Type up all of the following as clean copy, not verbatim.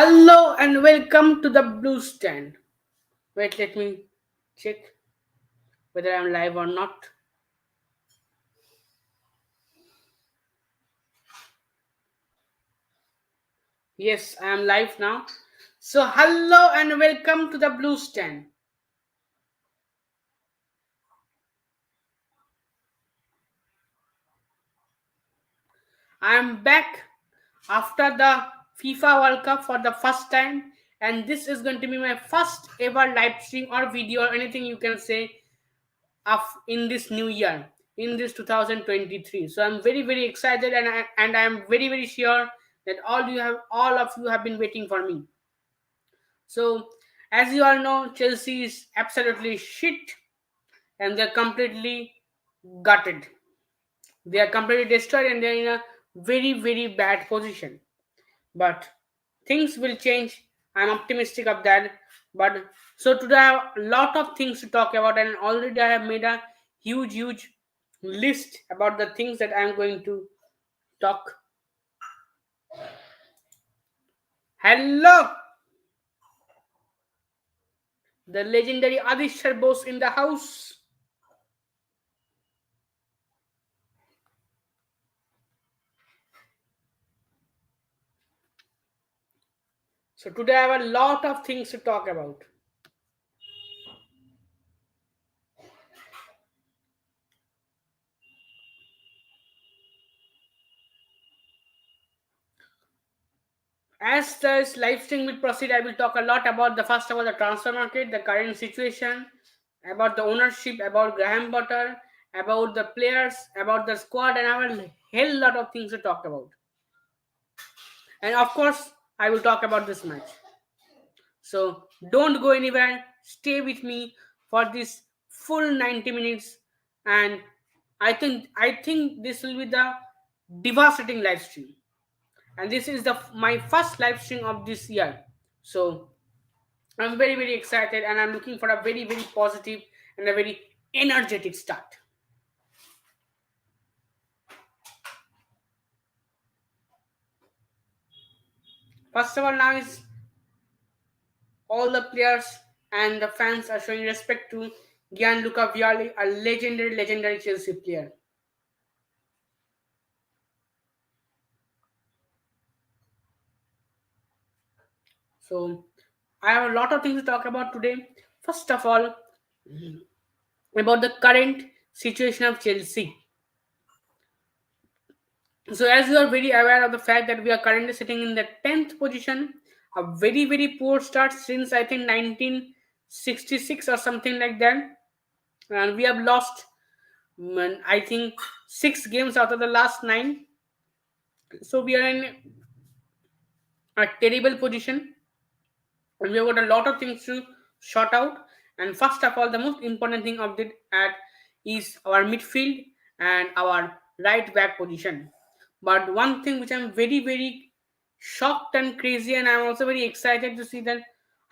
Hello and welcome to the Blue Stand. Wait, let me check whether I'm live or not. Yes, I am live now. So, hello and welcome to the Blue Stand. I am back after the FIFA World Cup for the first time, and this is going to be my first ever live stream or video or anything you can say of in this new year, in this 2023. So I'm very excited, and I am very sure that all of you have been waiting for me. So as you all know, Chelsea is absolutely shit, and they're completely gutted. They are completely destroyed, and they're in a very bad position. But things will change. I'm optimistic of that. But so today I have a lot of things to talk about, and already I have made a huge list about the things that I'm going to talk. Hello, the legendary Adishar Bose in the house. So today I have a lot of things to talk about. As this live stream will proceed, I will talk a lot about the first of all the transfer market, the current situation, about the ownership, about Graham Potter, about the players, about the squad, and I have a hell lot of things to talk about. And of course, I will talk about this match. So don't go anywhere. Stay with me for this full 90 minutes, and I think this will be the devastating live stream. And this is the my first live stream of this year. So I'm very excited, and I'm looking for a very positive and a very energetic start. First of all, now is all the players and the fans are showing respect to Gianluca Vialli, a legendary Chelsea player. So I have a lot of things to talk about today. First of all, about the current situation of Chelsea. So as you are very aware of the fact that we are currently sitting in the 10th position, a very poor start since I think 1966 or something like that, and we have lost I think 6 games out of the last 9. So we are in a terrible position, and we have got a lot of things to sort out. And first of all, the most important thing of it at is our midfield and our right back position. But one thing which I'm very shocked and crazy, and I'm also very excited to see that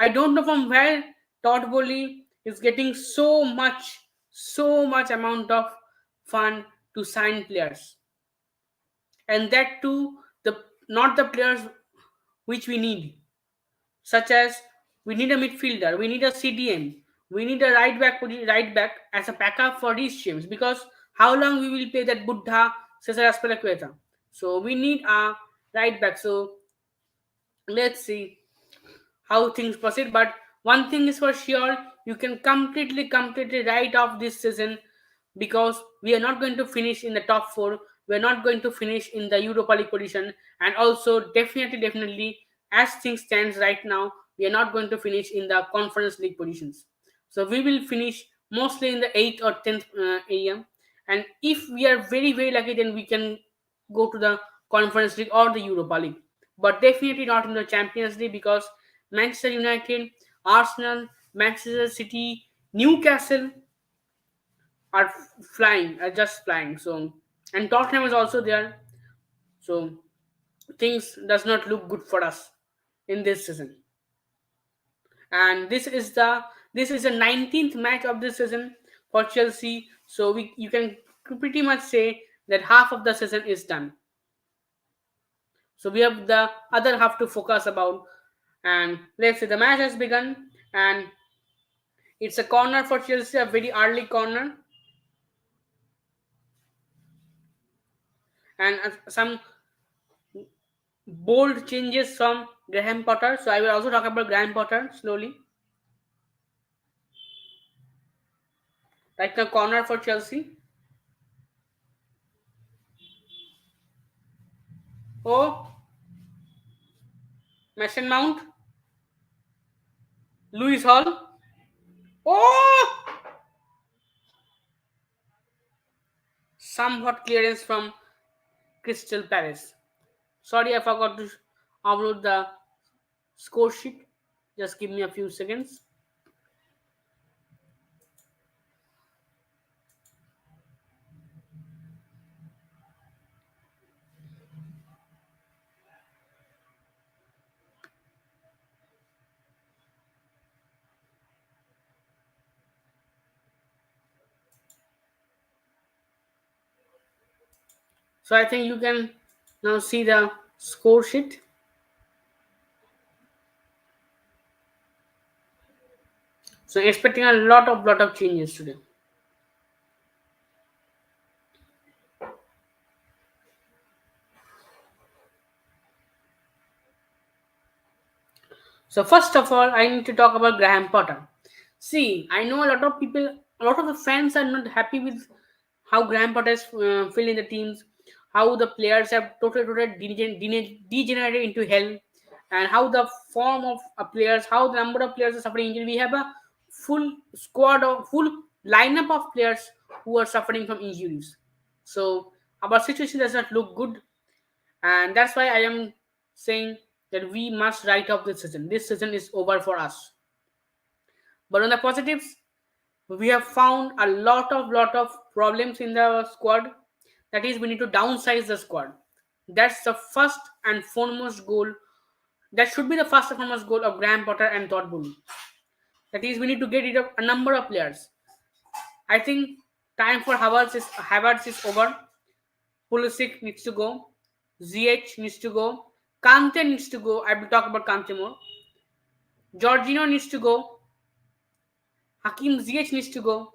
I don't know from where Todd Bowley is getting so much amount of fund to sign players, and that too the not the players which we need, such as we need a midfielder, we need a CDM, we need a right back as a backup for these teams, because how long we will play that Buddha Cesar Aspelacueta. So we need a right back. So let's see how things proceed. But one thing is for sure, you can completely write off this season, because we are not going to finish in the top four. We're not going to finish in the Europa League position, and also definitely, as things stands right now, we are not going to finish in the Conference League positions. So we will finish mostly in the 8th or 10th area, and if we are very lucky, then we can go to the Conference League or the Europa League, but definitely not in the Champions League, because Manchester United, Arsenal, Manchester City, Newcastle are are just flying. So, and Tottenham is also there. So things does not look good for us in this season. And this is the 19th match of this season for Chelsea. So we you can pretty much say that half of the season is done. So we have the other half to focus about. And let's say the match has begun, and it's a corner for Chelsea, a very early corner, and some bold changes from Graham Potter. So I will also talk about Graham Potter slowly. Like the corner for Chelsea. Oh, Mason Mount, Lewis Hall. Oh, somewhat clearance from Crystal Palace. Sorry, I forgot to upload the score sheet. Just give me a few seconds. So I think you can now see the score sheet. So expecting a lot of changes today. So first of all, I need to talk about Graham Potter. See, I know a lot of people, a lot of the fans are not happy with how Graham Potter is filling the teams, how the players have totally degenerated into hell, and how the form of players, how the number of players are suffering injury. We have a full lineup of players who are suffering from injuries. So our situation does not look good, and that's why I am saying that we must write off this season. This season is over for us. But on the positives, we have found a lot of problems in the squad. That is, we need to downsize the squad. That's the first and foremost goal. That should be the first and foremost goal of Graham Potter and Todd Bowley. That is, we need to get rid of a number of players. I think time for Havertz is over. Pulisic needs to go. ZH needs to go. Kante needs to go. I will talk about Kante more. Jorginho needs to go. Hakim Ziyech needs to go.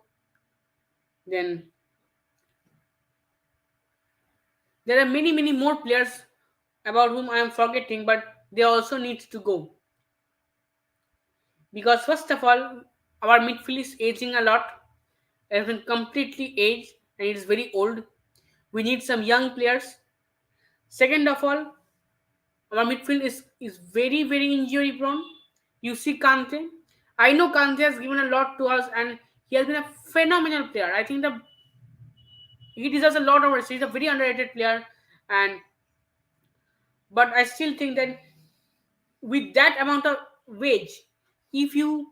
Then there are many more players about whom I am forgetting, but they also need to go. Because first of all, our midfield is aging a lot. It has been completely aged and it is very old. We need some young players. Second of all, our midfield is very injury prone. You see Kante. I know Kante has given a lot to us and he has been a phenomenal player. I think he deserves a lot of respect. He's a very underrated player, and but I still think that with that amount of wage, if you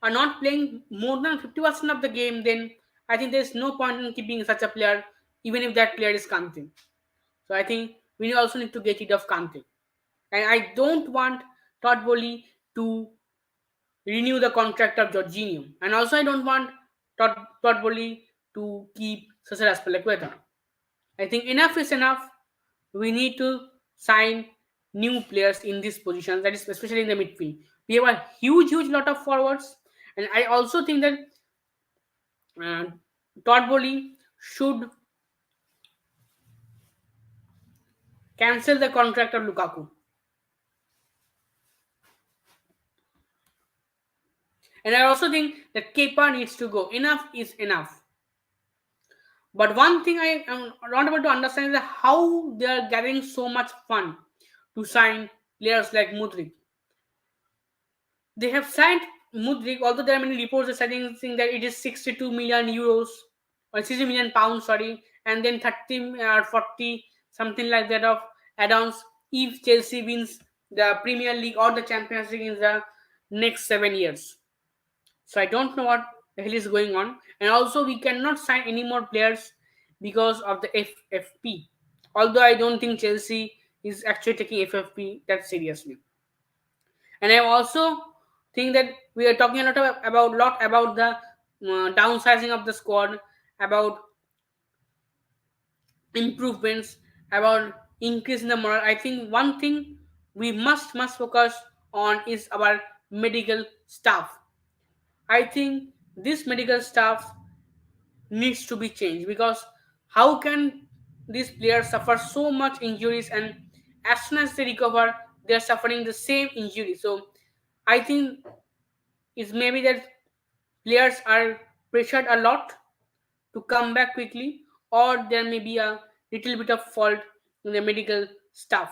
are not playing more than 50% of the game, then I think there's no point in keeping such a player, even if that player is Kante. So I think we also need to get rid of Kante. And I don't want Todd Bowley to renew the contract of Jorginho. And also I don't want Todd Bowley to keep Cesar Azpilicueta. I think enough is enough. We need to sign new players in this position, that is especially in the midfield. We have a huge lot of forwards, and I also think that uh, Todd Bowley should cancel the contract of Lukaku. And I also think that Kepa needs to go. Enough is enough. But one thing I am not able to understand is how they are getting so much fun to sign players like Mudrik. They have signed Mudrik, although there are many reports saying that it is 62 million euros or 60 million pounds, sorry, and then 30 or 40 something like that of add-ons if Chelsea wins the Premier League or the Champions League in the next 7 years. So I don't know what the hell is going on, and also we cannot sign any more players because of the FFP. Although I don't think Chelsea is actually taking FFP that seriously. And I also think that we are talking a lot about the downsizing of the squad, about improvements, about increasing the moral. I think one thing we must focus on is our medical staff. I think this medical staff needs to be changed, because how can these players suffer so much injuries, and as soon as they recover they are suffering the same injury? So I think it's maybe that players are pressured a lot to come back quickly, or there may be a little bit of fault in the medical staff.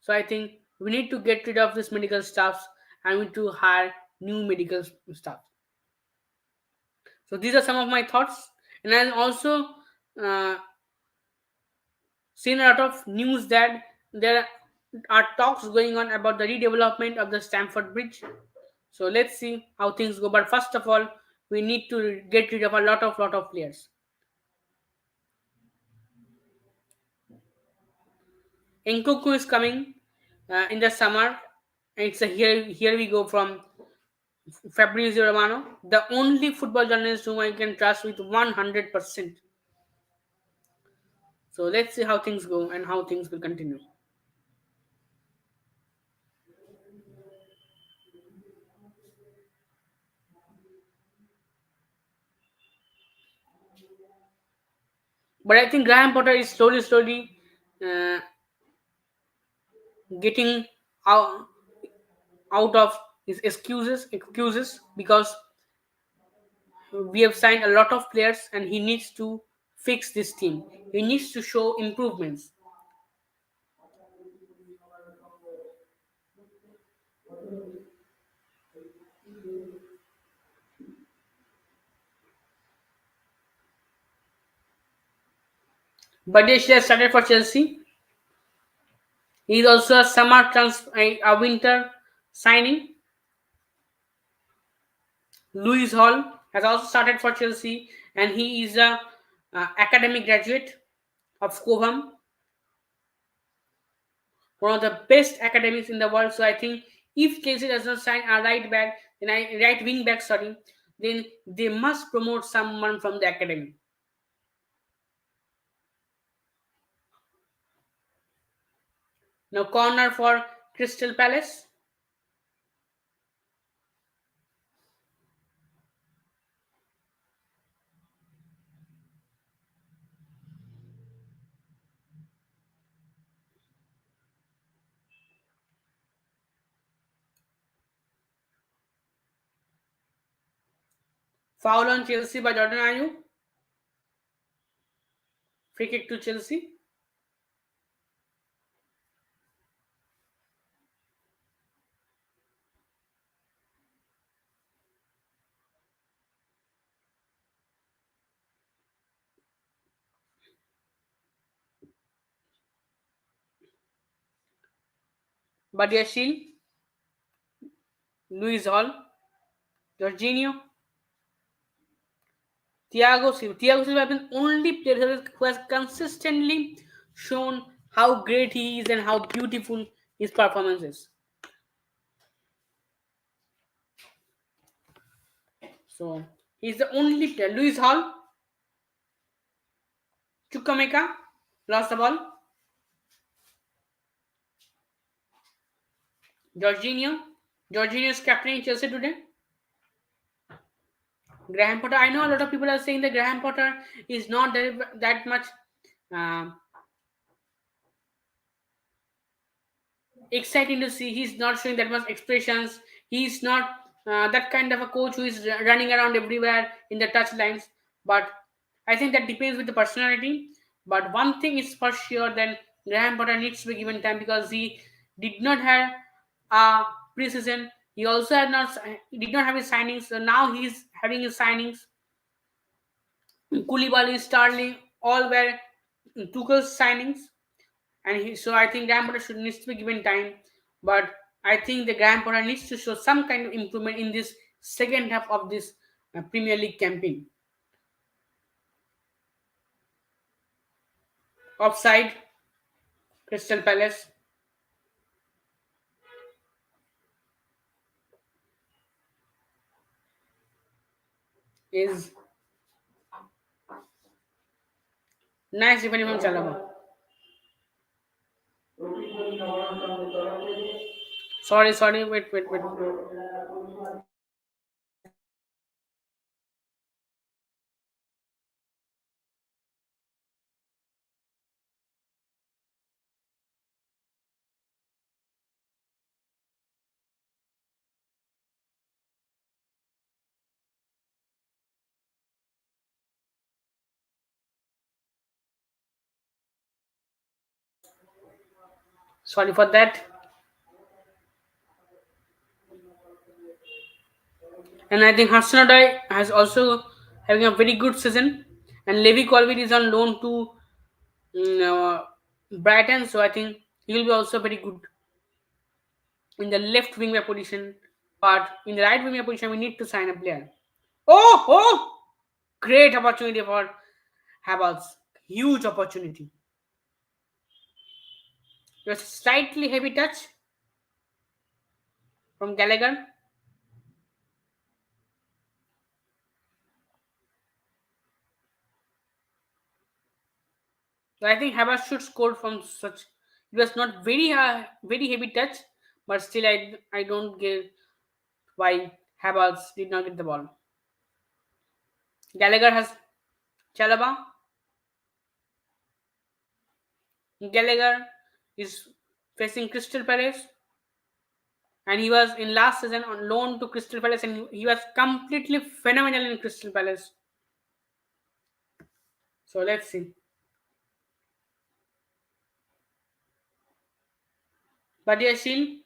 So I think we need to get rid of this medical staffs, and we need to hire new medical staff. So these are some of my thoughts, and I also uh, seen a lot of news that there are talks going on about the redevelopment of the Stamford Bridge. So let's see how things go. But first of all, we need to get rid of a lot of players. Nkunku is coming in the summer. It's a here we go from Fabrizio Romano, the only football journalist whom I can trust with 100%. So let's see how things go and how things will continue. But I think Graham Potter is slowly uh, getting out, out of his excuses, because we have signed a lot of players and he needs to fix this team. He needs to show improvements. But they should have started for Chelsea. He is also a a winter signing. Louis Hall has also started for Chelsea, and he is a academic graduate of Cobham, one of the best academics in the world. So I think if Chelsea does not sign a right wing back, sorry, then they must promote someone from the academy. Now corner for Crystal Palace. Foul on Chelsea by Jordan Ayew. Free kick to Chelsea. Badiashile, Luis Hall, Jorginho, Thiago Silva. Thiago Silva has been only player who has consistently shown how great he is and how beautiful his performance is. So he's the only player. Luis Hall, Chukwemeka lost the ball. Jorginho. Jorginho is captaining Chelsea today. Graham Potter. I know a lot of people are saying that Graham Potter is not that much uh, exciting to see. He's not showing that much expressions. He's not that kind of a coach who is running around everywhere in the touch lines. But I think that depends with the personality. But one thing is for sure, then Graham Potter needs to be given time, because he did not have a preseason. He also had not he did not have his signings. So now he's having his signings. Koulibaly, Starling, all were Tuchel's signings, and so I think Graham Potter should needs to be given time. But I think the Graham Potter needs to show some kind of improvement in this second half of this Premier League campaign. Offside, Crystal Palace is nice defending from Chalaba. Sorry. Wait. Sorry for that. And I think Hassanadai has also having a very good season. And Levi Colville is on loan to Brighton, so I think he will be also very good in the left wing position. But in the right wing position, we need to sign a player. Oh! Great opportunity for Havertz. Huge opportunity. It was slightly heavy touch from Gallagher. So I think Havertz should score from such. It was not very heavy touch, but still I don't get why Havertz did not get the ball. Gallagher has Chalaba. Gallagher is facing Crystal Palace, and he was in last season on loan to Crystal Palace, and he was completely phenomenal in Crystal Palace. So let's see. Badiashil,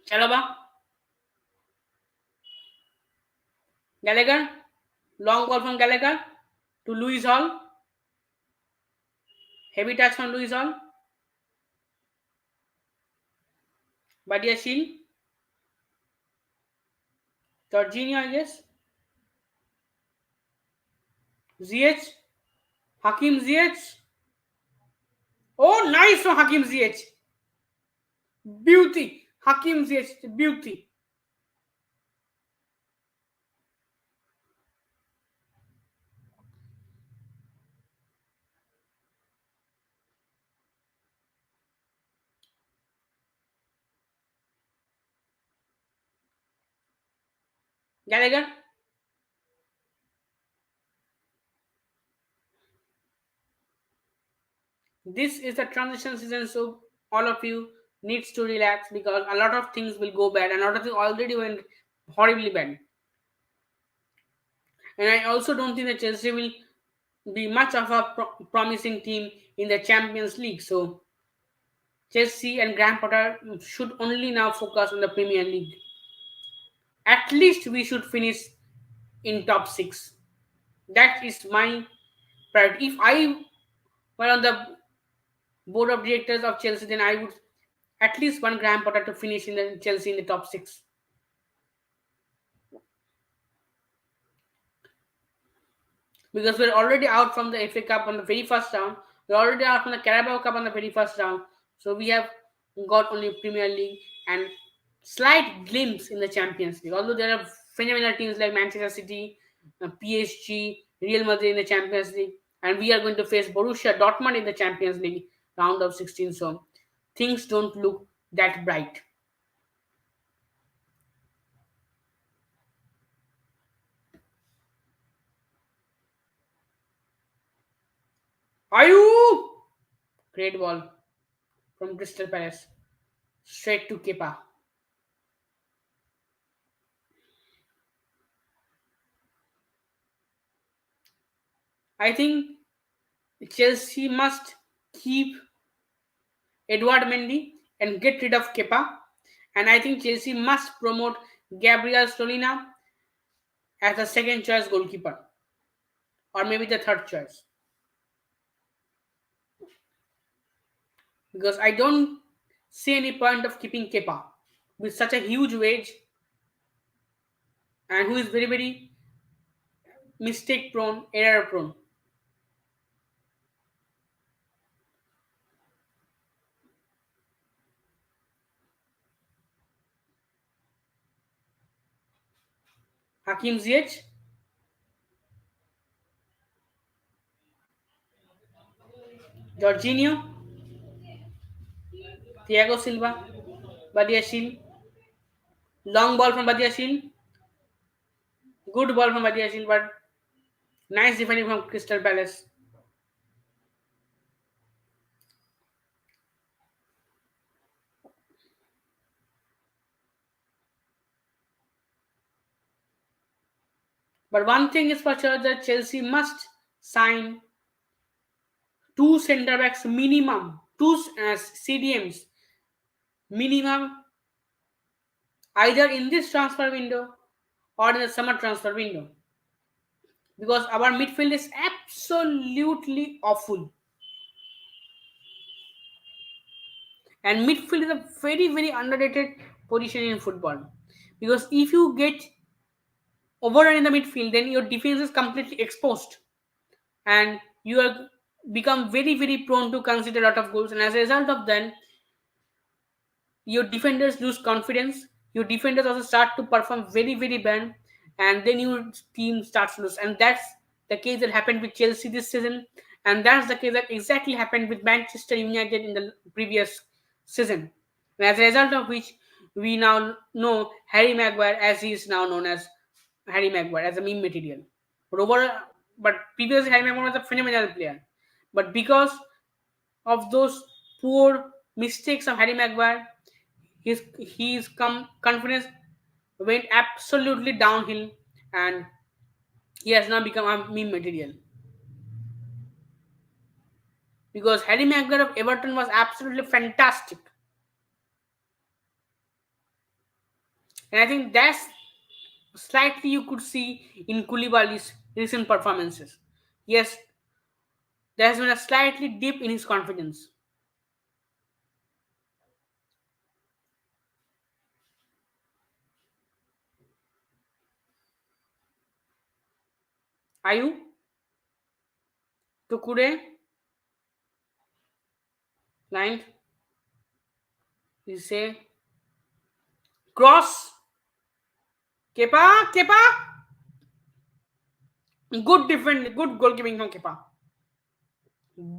Chalaba, Gallagher, long ball from Gallagher to Lewis Hall, heavy touch from Lewis Hall, Badiashil, Jorginho, I guess, ZH, Hakim ZH. Oh, nice from Hakim ZH. Beauty. Hakim ZH, beauty. Gallagher, this is the transition season, so all of you needs to relax because a lot of things will go bad, and a lot of things already went horribly bad. And I also don't think that Chelsea will be much of a promising team in the Champions League. So Chelsea and Graham Potter should only now focus on the Premier League. At least we should finish in top six. That is my priority. If I were on the board of directors of Chelsea, then I would at least want Graham Potter to finish in the Chelsea in the top six. Because we're already out from the FA Cup on the very first round. We're already out from the Carabao Cup on the very first round. So we have got only Premier League and slight glimpse in the Champions League. Although there are phenomenal teams like Manchester City, PSG, Real Madrid in the Champions League, and we are going to face Borussia Dortmund in the Champions League round of 16. So things don't look that bright. Ayu! Great ball from Crystal Palace. Straight to Kepa. I think Chelsea must keep Edward Mendy and get rid of Kepa. And I think Chelsea must promote Gabriel Solina as a second choice goalkeeper. Or maybe the third choice. Because I don't see any point of keeping Kepa with such a huge wage and who is very mistake prone, error prone. Hakim Ziyech, Jorginho, Thiago Silva, Badiashile, long ball from Badiashile, good ball from Badiashile, but nice defending from Crystal Palace. But one thing is for sure that Chelsea must sign two centre backs minimum, two CDMs minimum, either in this transfer window or in the summer transfer window, because our midfield is absolutely awful, and midfield is a very underrated position in football, because if you get overrun in the midfield, then your defense is completely exposed, and you are become very prone to concede a lot of goals, and as a result of that, your defenders lose confidence. Your defenders also start to perform very bad, and then your team starts to lose. And that's the case that happened with Chelsea this season, and that's the case that exactly happened with Manchester United in the previous season. And as a result of which, we now know Harry Maguire as he is now known as Harry Maguire as a meme material. But but previously Harry Maguire was a phenomenal player. But because of those poor mistakes of Harry Maguire, his confidence went absolutely downhill, and he has now become a meme material. Because Harry Maguire of Everton was absolutely fantastic, and I think that's slightly you could see in Koulibaly's recent performances. Yes, there has been a slightly dip in his confidence. Ayu, Tukure, line, you say cross, Kepa, good defend, good goalkeeping from Kepa,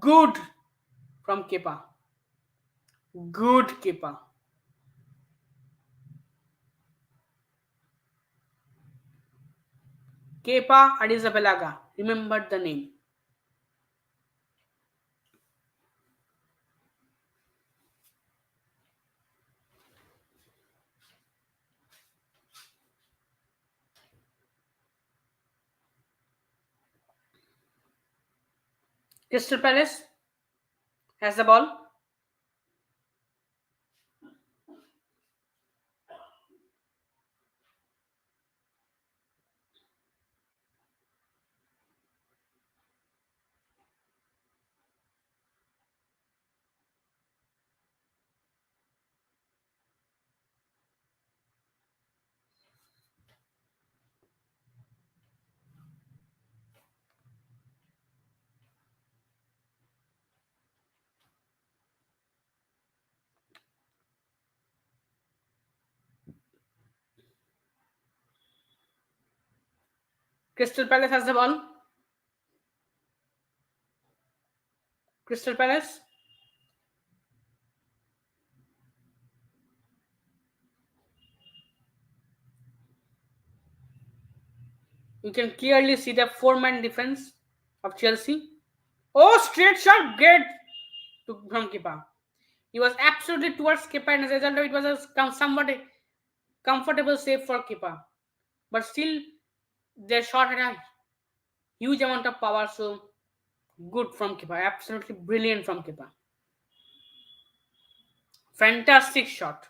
good from Kepa, good Kepa. Kepa Adizabalaga. Remember the name. Crystal Palace has the ball. Crystal Palace has the ball. Crystal Palace. You can clearly see the four-man defense of Chelsea. Oh, straight shot, great from Kepa. He was absolutely towards Kepa, and as a result, it was a somewhat comfortable save for Kepa. But still, their shot had a huge amount of power, so good from Kepa. Absolutely brilliant from Kepa. Fantastic shot.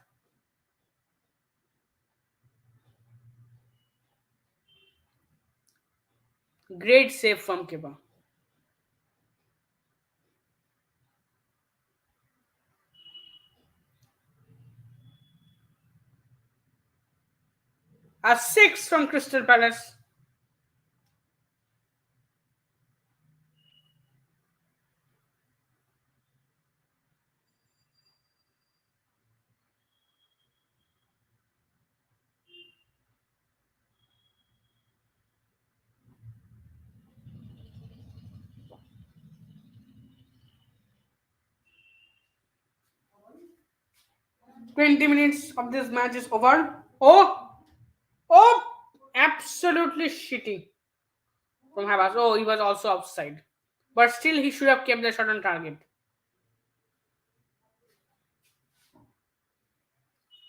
Great save from Kepa. A six from Crystal Palace. 20 minutes of this match is over. Oh, absolutely shitty from Havas. Oh, he was also offside. But still, he should have kept the shot on target.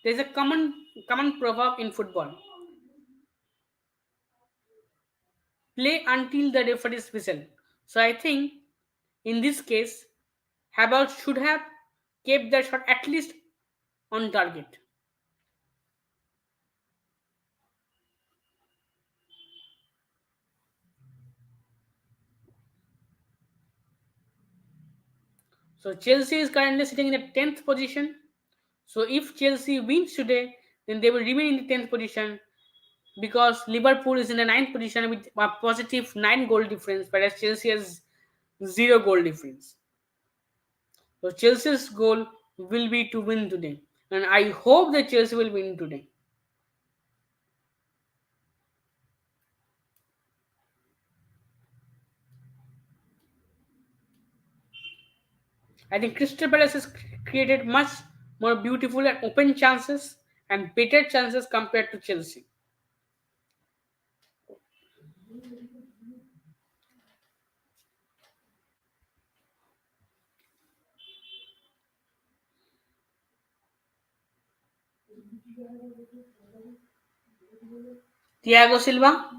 There's a common proverb in football: play until the referee's whistle. So I think in this case, Habal should have kept the shot at least on target. So Chelsea is currently sitting in the 10th position. So if Chelsea wins today, then they will remain in the 10th position because Liverpool is in the ninth position with a positive 9 goal difference, whereas Chelsea has 0 goal difference. So Chelsea's goal will be to win today, and I hope that Chelsea will win today. I think Crystal Palace has created much more beautiful and open chances and better chances compared to Chelsea. Thiago Silva,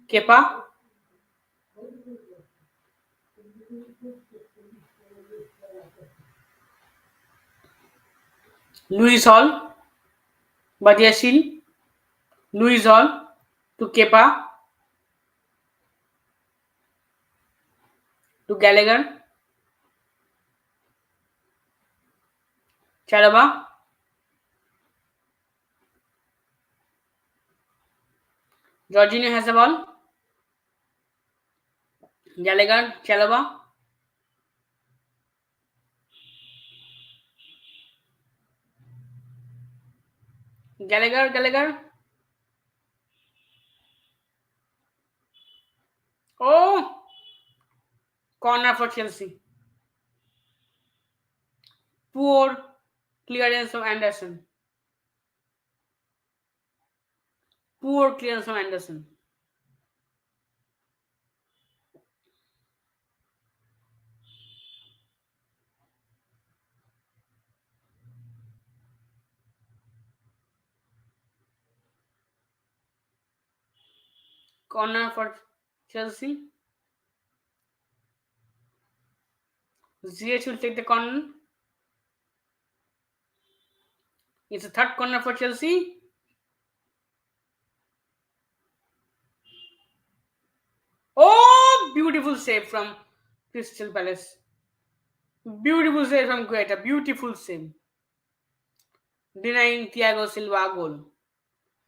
Kepa, Luis Hall, Badiashile, Luis Hall to Kepa to Gallagher, Chalaba, Jorginho has the ball, Gallagher, Chalaba, Gallagher. Oh, corner for Chelsea. Poor clearance from Anderson. Poor clearance from Anderson. Corner for Chelsea. Ziyech will take the corner. It's a third corner for Chelsea. Oh, beautiful save from Crystal Palace. Beautiful save from Guaita. Beautiful save. Denying Thiago Silva a goal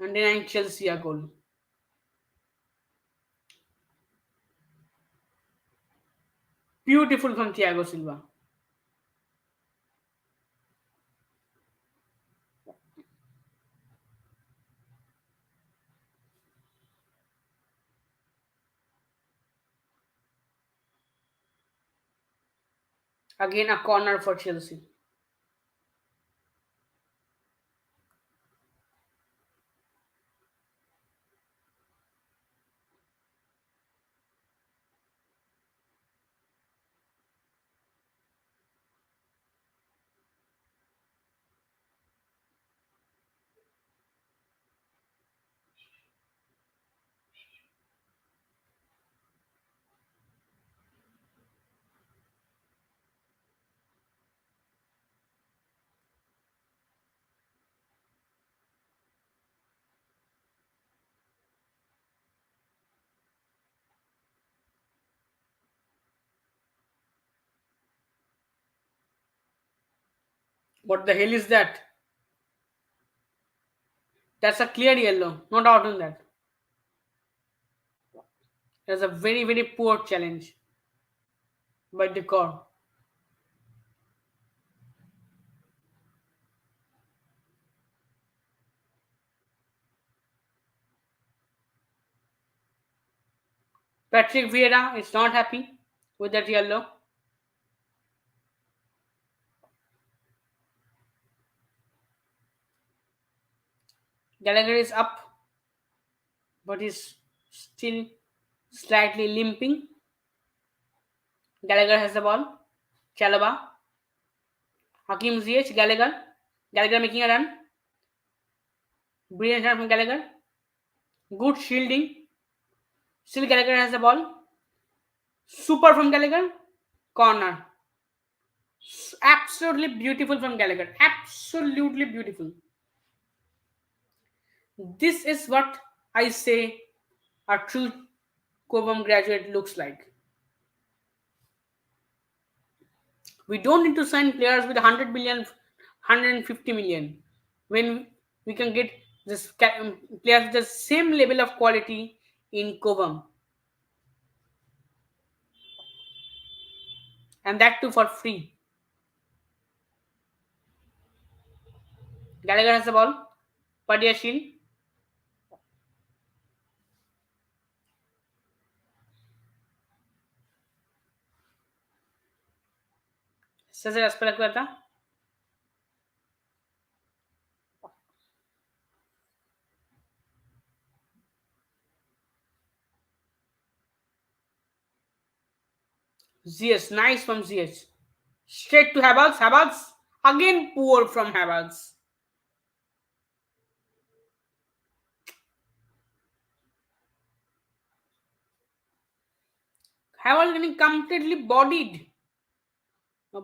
and denying Chelsea a goal. Beautiful from Thiago Silva. Again, a corner for Chelsea. What the hell is that? That's a clear yellow. No doubt in that. That's a very, very poor challenge by Decor. Patrick Vieira is not happy with that yellow. Gallagher is up, but is still slightly limping. Gallagher has the ball. Chalaba. Hakim Ziyech. Gallagher. Gallagher making a run. Brilliant run from Gallagher. Good shielding. Still Gallagher has the ball. Super from Gallagher. Corner. Absolutely beautiful from Gallagher. Absolutely beautiful. This is what I say a true Cobham graduate looks like. We don't need to sign players with 100 million, 150 million when we can get players with the same level of quality in Cobham, and that too for free. Gallagher has the ball. Padia Shield. Cesar Azpilicueta. Ziyech. Nice from Ziyech. Straight to Havertz. Havertz. Again poor from Havertz. Havertz getting completely bodied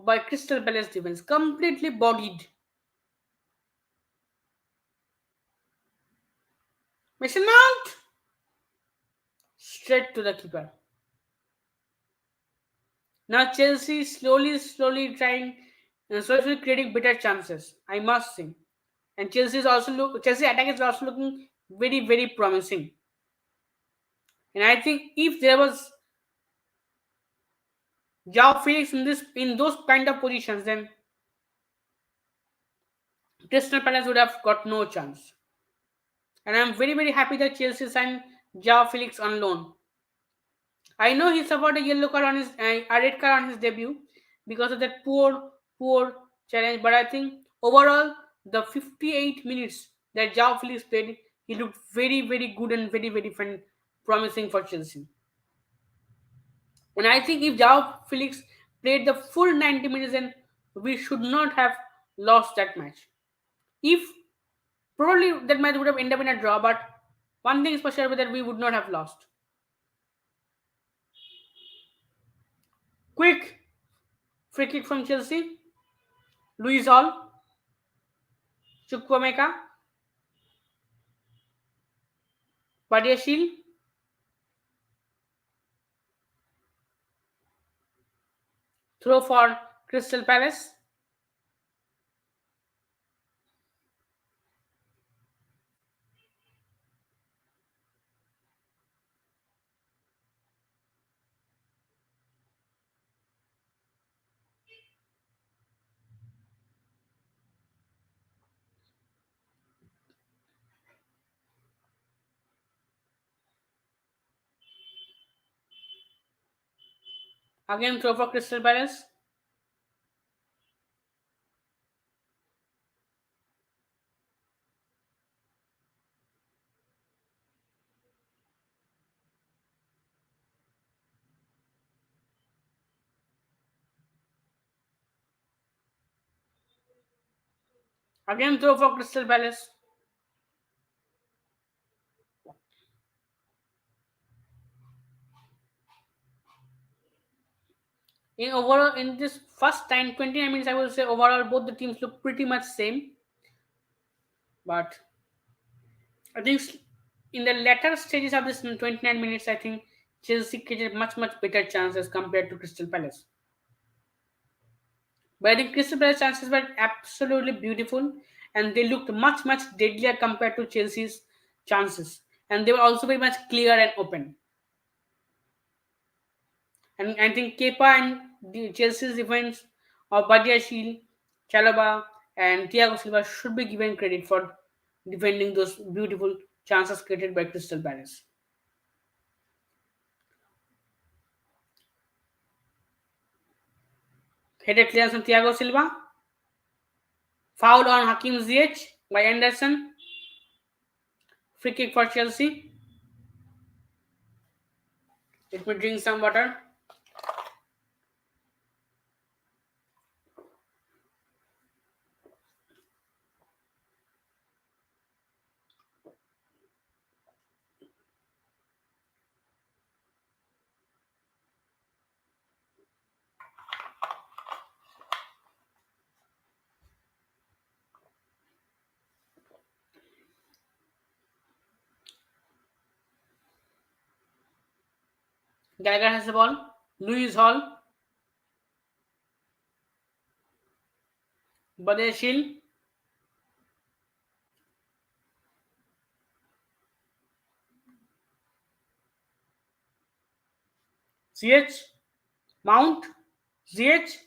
by Crystal Palace defense. Completely bodied. Mason Mount. Straight to the keeper. Now Chelsea slowly trying, slowly creating better chances. I must say, and Chelsea attack is also looking very promising. And I think if there was Joao Felix in those kind of positions, then Crystal Palace would have got no chance. And I'm very happy that Chelsea signed Joao Felix on loan. I know he suffered a yellow card on a red card on his debut because of that poor challenge. But I think overall, the 58 minutes that Joao Felix played, he looked very good and very promising for Chelsea. And I think if Joao Felix played the full 90 minutes, then we should not have lost that match. If probably that match would have ended up in a draw, but one thing is for sure that we would not have lost. Quick free kick from Chelsea. Luis Hall. Chukwuemeka. Badiashile. Throw for Crystal Palace. Again throw for Crystal Palace. Again throw for Crystal Palace. In this first 29 minutes, I will say overall both the teams look pretty much same. But I think in the latter stages of this 29 minutes, I think Chelsea created much better chances compared to Crystal Palace. But I think Crystal Palace chances were absolutely beautiful and they looked much deadlier compared to Chelsea's chances. And they were also very much clear and open. And I think Kepa and the Chelsea's defense of Badiashile, Chalaba, and Thiago Silva should be given credit for defending those beautiful chances created by Crystal Palace. Headed clearance from Thiago Silva. Foul on Hakim Ziyech by Anderson. Free kick for Chelsea. Let me drink some water. Gallagher has the ball. Lewis Hall. Badeshil. CH. Mount. ZH.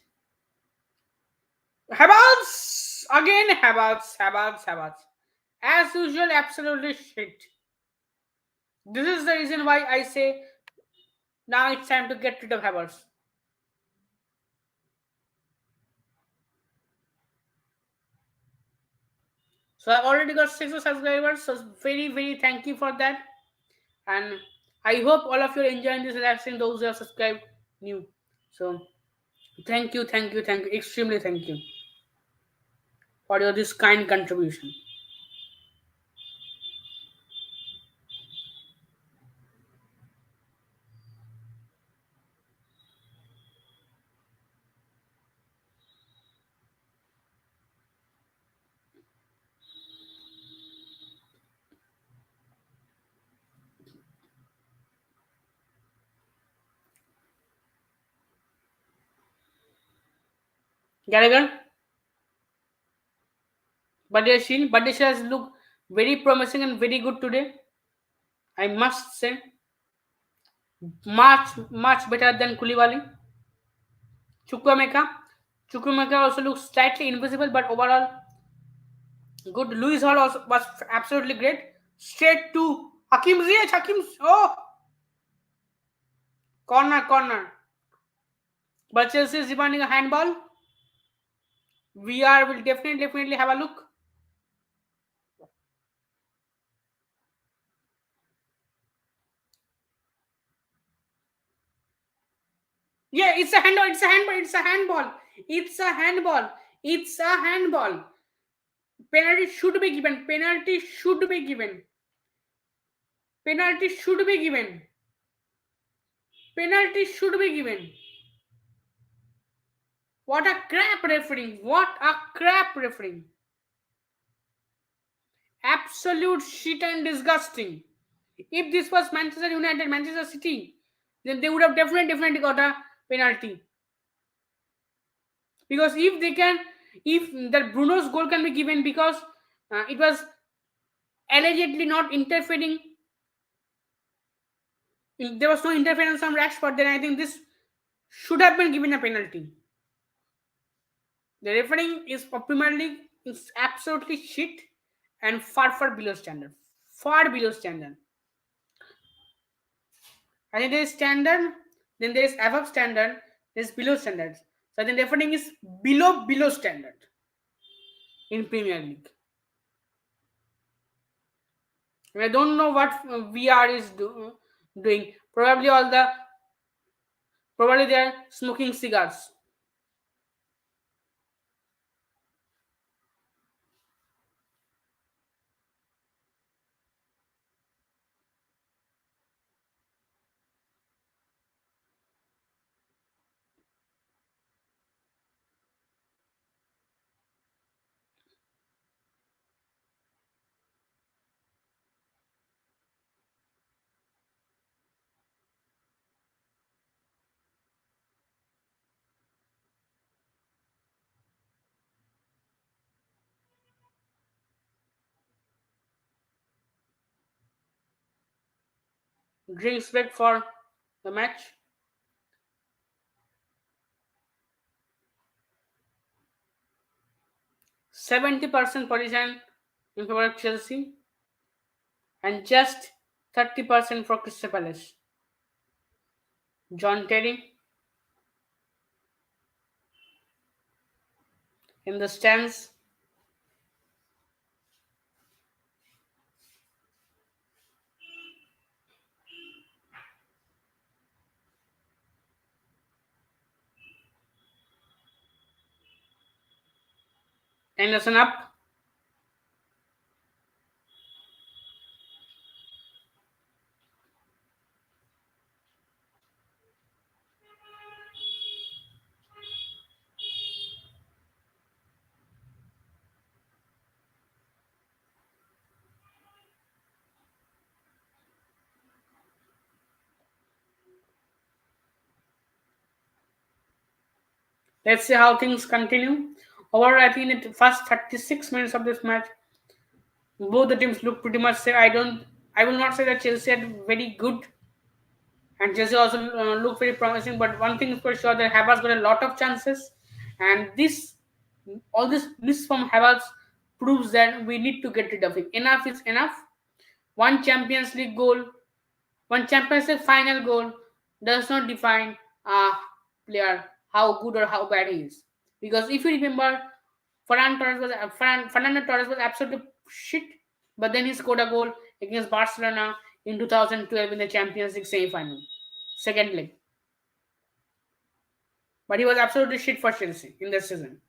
Havertz. Again Havertz. As usual, absolutely shit. This is the reason why I say now it's time to get rid of Havertz. So I've already got 6 subscribers. So very thank you for that. And I hope all of you are enjoying this live stream. Those who have subscribed new. So thank you, extremely thank you for your this kind contribution. Gallagher, Badeshil has looked very promising and very good today. I must say, much better than Koulibaly. Chukwuemeka, Chukwuemeka also looks slightly invisible, but overall good. Luis Hall also was absolutely great. Straight to Hakim Ziyech. Oh, corner. But Chelsea is demanding a handball. VR will definitely have a look. Yeah, it's a handball. It's a handball. Penalty should be given. Penalty should be given. What a crap refereeing. Absolute shit and disgusting. If this was Manchester United, Manchester City, then they would have definitely got a penalty. Because if that Bruno's goal can be given because it was allegedly not interfering, if there was no interference from Rashford, then I think this should have been given a penalty. The refereeing is Premier League is absolutely shit and far below standard. Far below standard. I think there is standard, then there is above standard, there is below standard. So I think refereeing is below standard in Premier League. I don't know what VR is doing. Probably they are smoking cigars. Drinks break for the match. 70% position in favor of Chelsea and just 30% for Crystal Palace. John Terry in the stands. Anderson up. Let's see how things continue. Overall, I think in the first 36 minutes of this match, both the teams look pretty much same. I will not say that Chelsea had very good, and Chelsea also looked very promising. But one thing is for sure that Havertz got a lot of chances, and all this miss from Havertz proves that we need to get rid of him. Enough is enough. One Champions League goal, one Champions League final goal does not define a player how good or how bad he is. Because if you remember, Fernando Torres was absolutely shit, but then he scored a goal against Barcelona in 2012 in the Champions League semi-final, second leg. But he was absolutely shit for Chelsea in that season.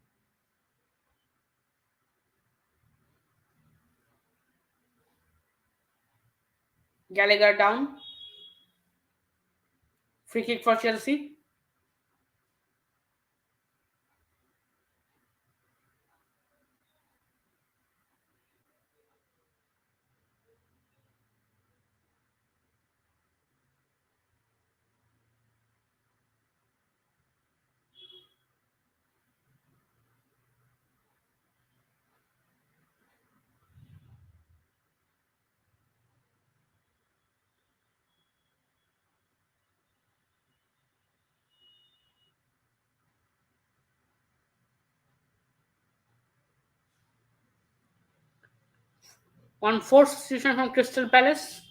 Gallagher down, free kick for Chelsea. One forced substitution from Crystal Palace.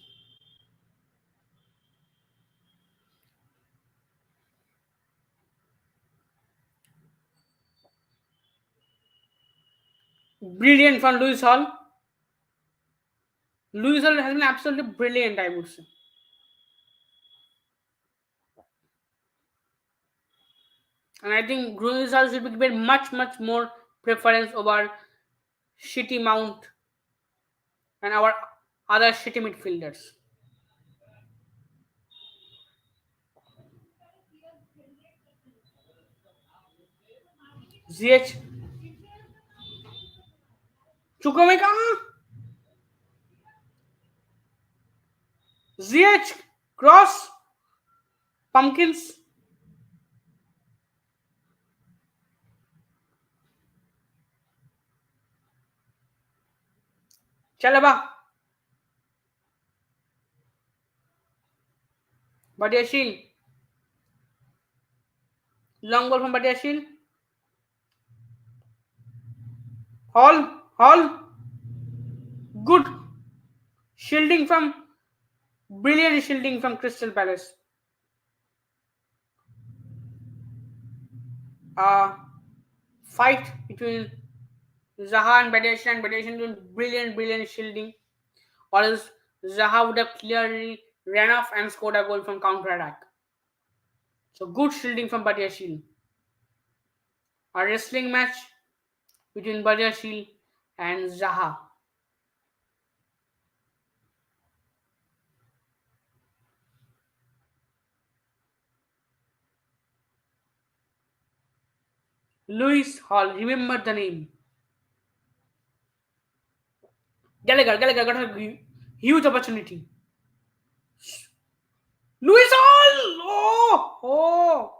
Brilliant from Lewis Hall. Lewis Hall has been absolutely brilliant, I would say. And I think Lewis Hall should be given much more preference over shitty Mount and our other shitty midfielders. ZH Chukwemeka, ZH Cross Pumpkins. Chalaba Badiashil. Long ball from Badiashil. Hall. Good shielding from brilliant shielding from Crystal Palace. Uh, Fight between Zaha and Badiashil doing brilliant shielding. Or else Zaha would have clearly ran off and scored a goal from counter attack. So good shielding from Badiashil. A wrestling match between Badiashil and Zaha. Lewis Hall, remember the name. Gallagher got a huge opportunity. Lewis Hall! Oh!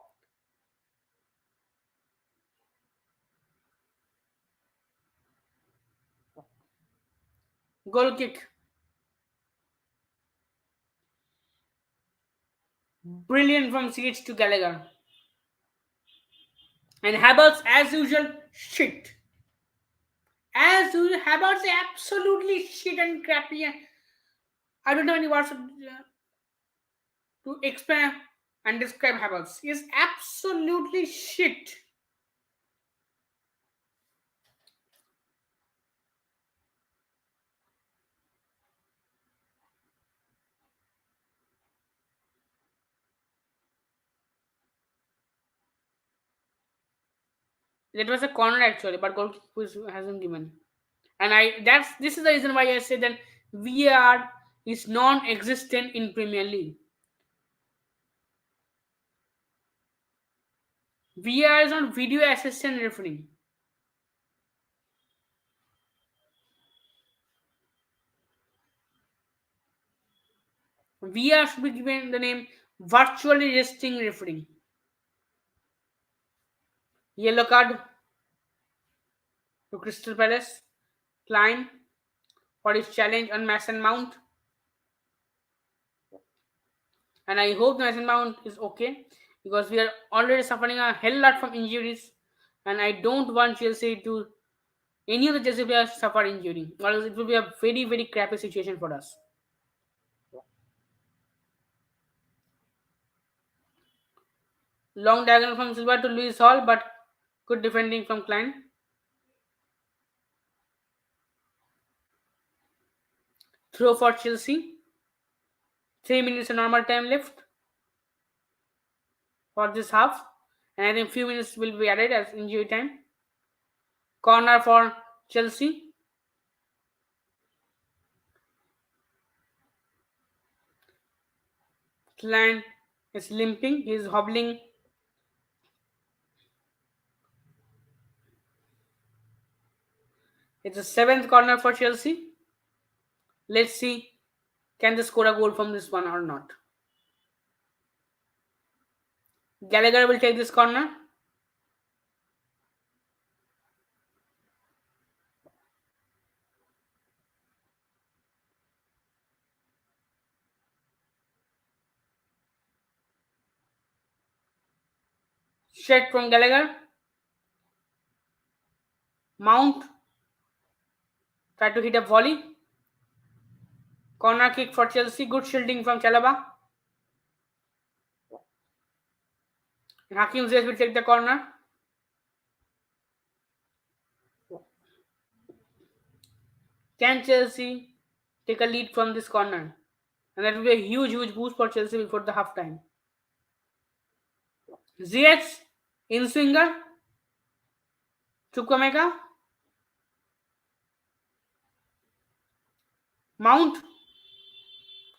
Goal kick. Brilliant from CH to Gallagher. And Havertz, as usual, shit. As usual, Havertz absolutely shit and crappy. I don't know any words to explain and describe Havertz. He is absolutely shit. That was a corner actually, but goalkeeper hasn't given. And this is the reason why I say that VAR is non-existent in Premier League. VAR is not video assistant refereeing. VAR should be given the name virtually resting refereeing. Yellow card to Crystal Palace. Klein for his challenge on Mason Mount. And I hope Mason Mount is okay because we are already suffering a hell lot from injuries. And I don't want Chelsea to any of the Chelsea players suffer injury, or else it will be a very, very crappy situation for us. Long diagonal from Silva to Luis Hall, but good defending from Klein. Throw for Chelsea. 3 minutes of normal time left for this half, and I think few minutes will be added as injury time. Corner for Chelsea. Klein is limping. He is hobbling. It's the seventh corner for Chelsea. Let's see, can they score a goal from this one or not? Gallagher will take this corner. Straight from Gallagher. Mount try to hit a volley. Corner kick for Chelsea. Good shielding from Chalaba. And Hakim Ziyech will take the corner. Can Chelsea take a lead from this corner? And that will be a huge, huge boost for Chelsea before the half time. Ziyech in swinger. Chukwemeka. Mount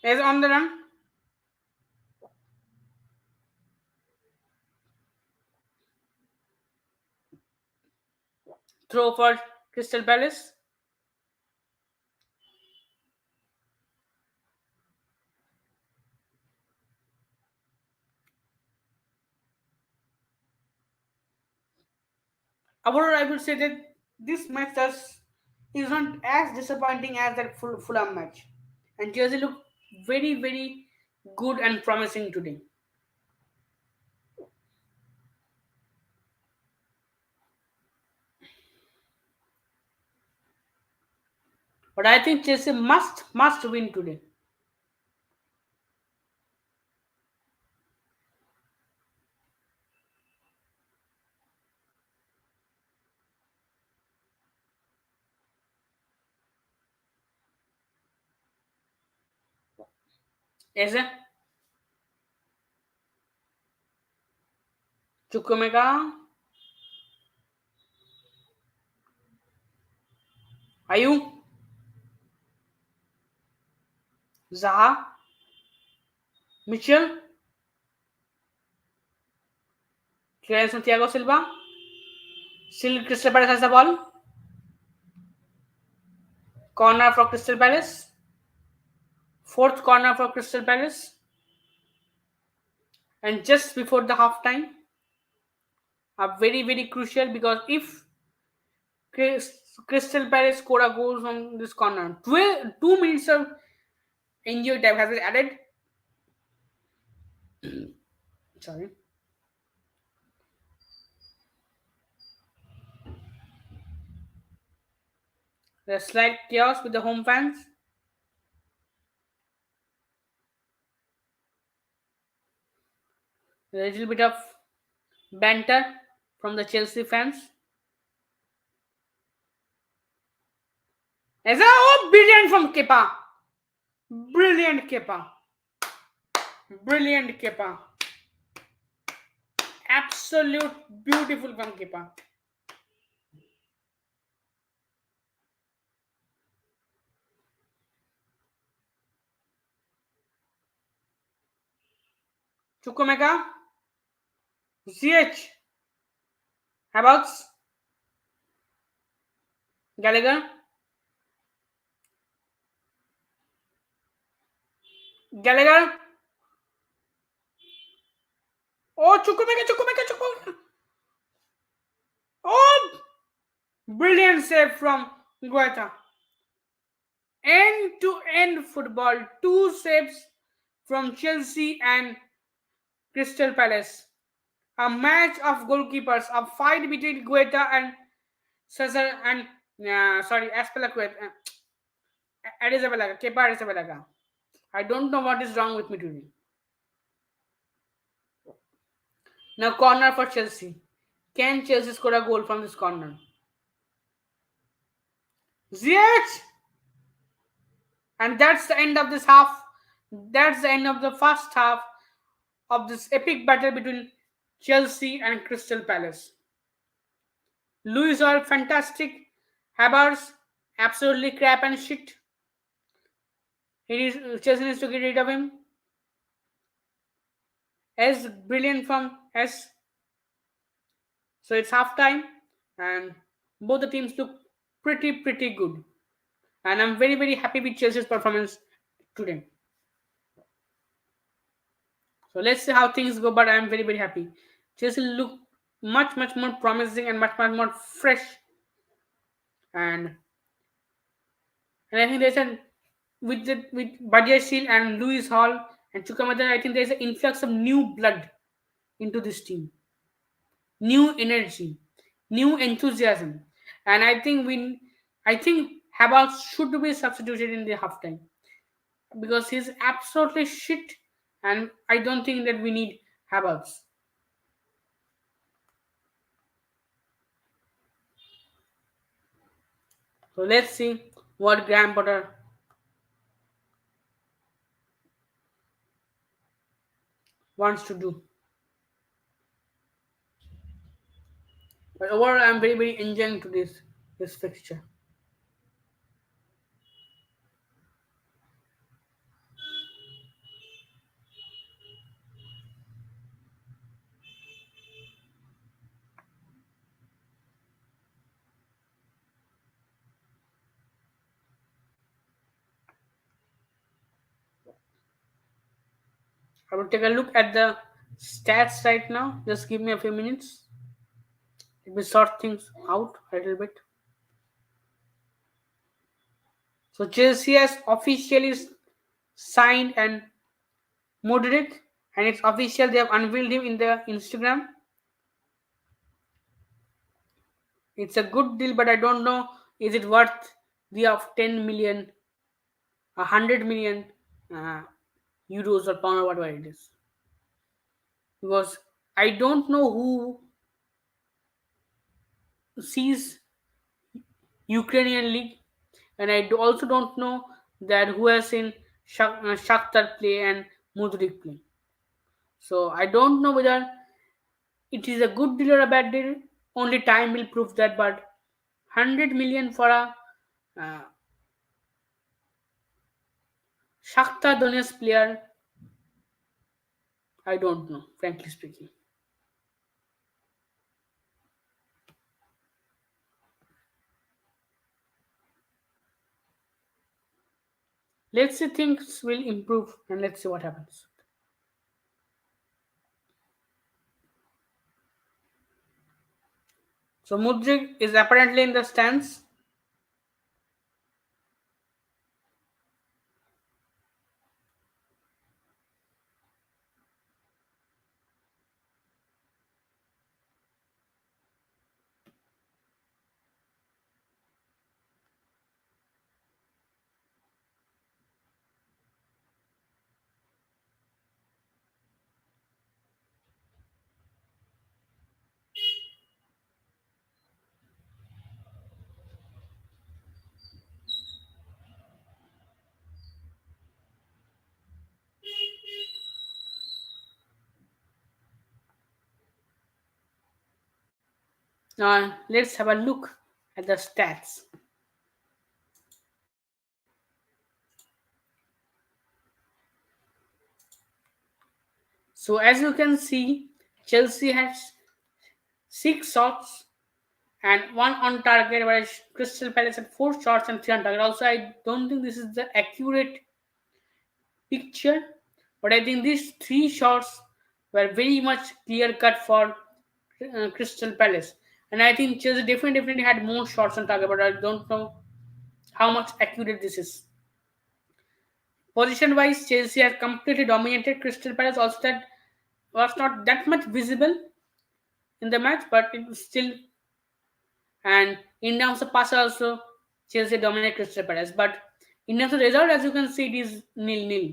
is on the run. Throw for Crystal Palace. Overall, I would say that this match is not as disappointing as that Fulham match. And Chelsea looked very, very good and promising today. But I think Chelsea must win today. Yes, sir. Chukwemeka, Ayu, Zaha, Mitchell, clearance from Thiago Silva. Still Crystal Palace has the ball. Corner for Crystal Palace. Fourth corner for Crystal Palace. And just before the half time, are very, very crucial because if Crystal Palace score a goal from this corner, 2 minutes of injury time has been added. Sorry. There's slight chaos with the home fans. A little bit of banter from the Chelsea fans. As brilliant from Kepa. Brilliant Kepa. Brilliant Kepa. Absolute beautiful from Kepa. Chukwemeka, ZH, Havertz, Gallagher, Gallagher. Oh, Chukwemeka. Oh, brilliant save from Guaita. End to end football. Two saves from Chelsea and Crystal Palace. A match of goalkeepers. A fight between Guaita and Cesar and Aspelacueta. Adesabalaga. Kepa Adesabalaga. I don't know what is wrong with me today. Now corner for Chelsea. Can Chelsea score a goal from this corner? Ziyech! And that's the end of this half. That's the end of the first half of this epic battle between Chelsea and Crystal Palace. Luis Hall, fantastic. Havertz, absolutely crap and shit. Chelsea needs to get rid of him. S, brilliant from S. So it's half time, and both the teams look pretty good. And I'm very happy with Chelsea's performance today. So let's see how things go, but I'm very happy. Chelsea look much more promising and much more fresh. And I think there's a with Badiashil and Lewis Hall and Chukwuemeka, I think there's an influx of new blood into this team, new energy, new enthusiasm, and I think Havertz should be substituted in the halftime because he's absolutely shit, and I don't think that we need Havertz. So let's see what Graham Potter wants to do. But overall, I'm very enjoying to this fixture. I will take a look at the stats right now. Just give me a few minutes. Let me sort things out a little bit. So Chelsea has officially signed and Modric, and it's official. They have unveiled him in the Instagram. It's a good deal, but I don't know is it worth the of 10 million, 100 million uh, euros or pound or whatever it is. Because I don't know who sees Ukrainian league, and also don't know that who has seen Shakhtar play and Mudrik play. So I don't know whether it is a good deal or a bad deal. Only time will prove that. But 100 million for a uh, Shakhtar Donetsk player, I don't know, frankly speaking. Let's see things will improve and let's see what happens. So Mudrik is apparently in the stands. Now let's have a look at the stats. So as you can see, Chelsea has 6 shots and one on target, whereas Crystal Palace had 4 shots and 3 on target. Also, I don't think this is the accurate picture, but I think these 3 shots were very much clear cut for Crystal Palace. And I think Chelsea definitely had more shots on target, but I don't know how much accurate this is. Position wise, Chelsea has completely dominated Crystal Palace. Also, that was not that much visible in the match, but it was still. And in terms of pass also, Chelsea dominated Crystal Palace. But in terms of result, as you can see, it is nil-nil.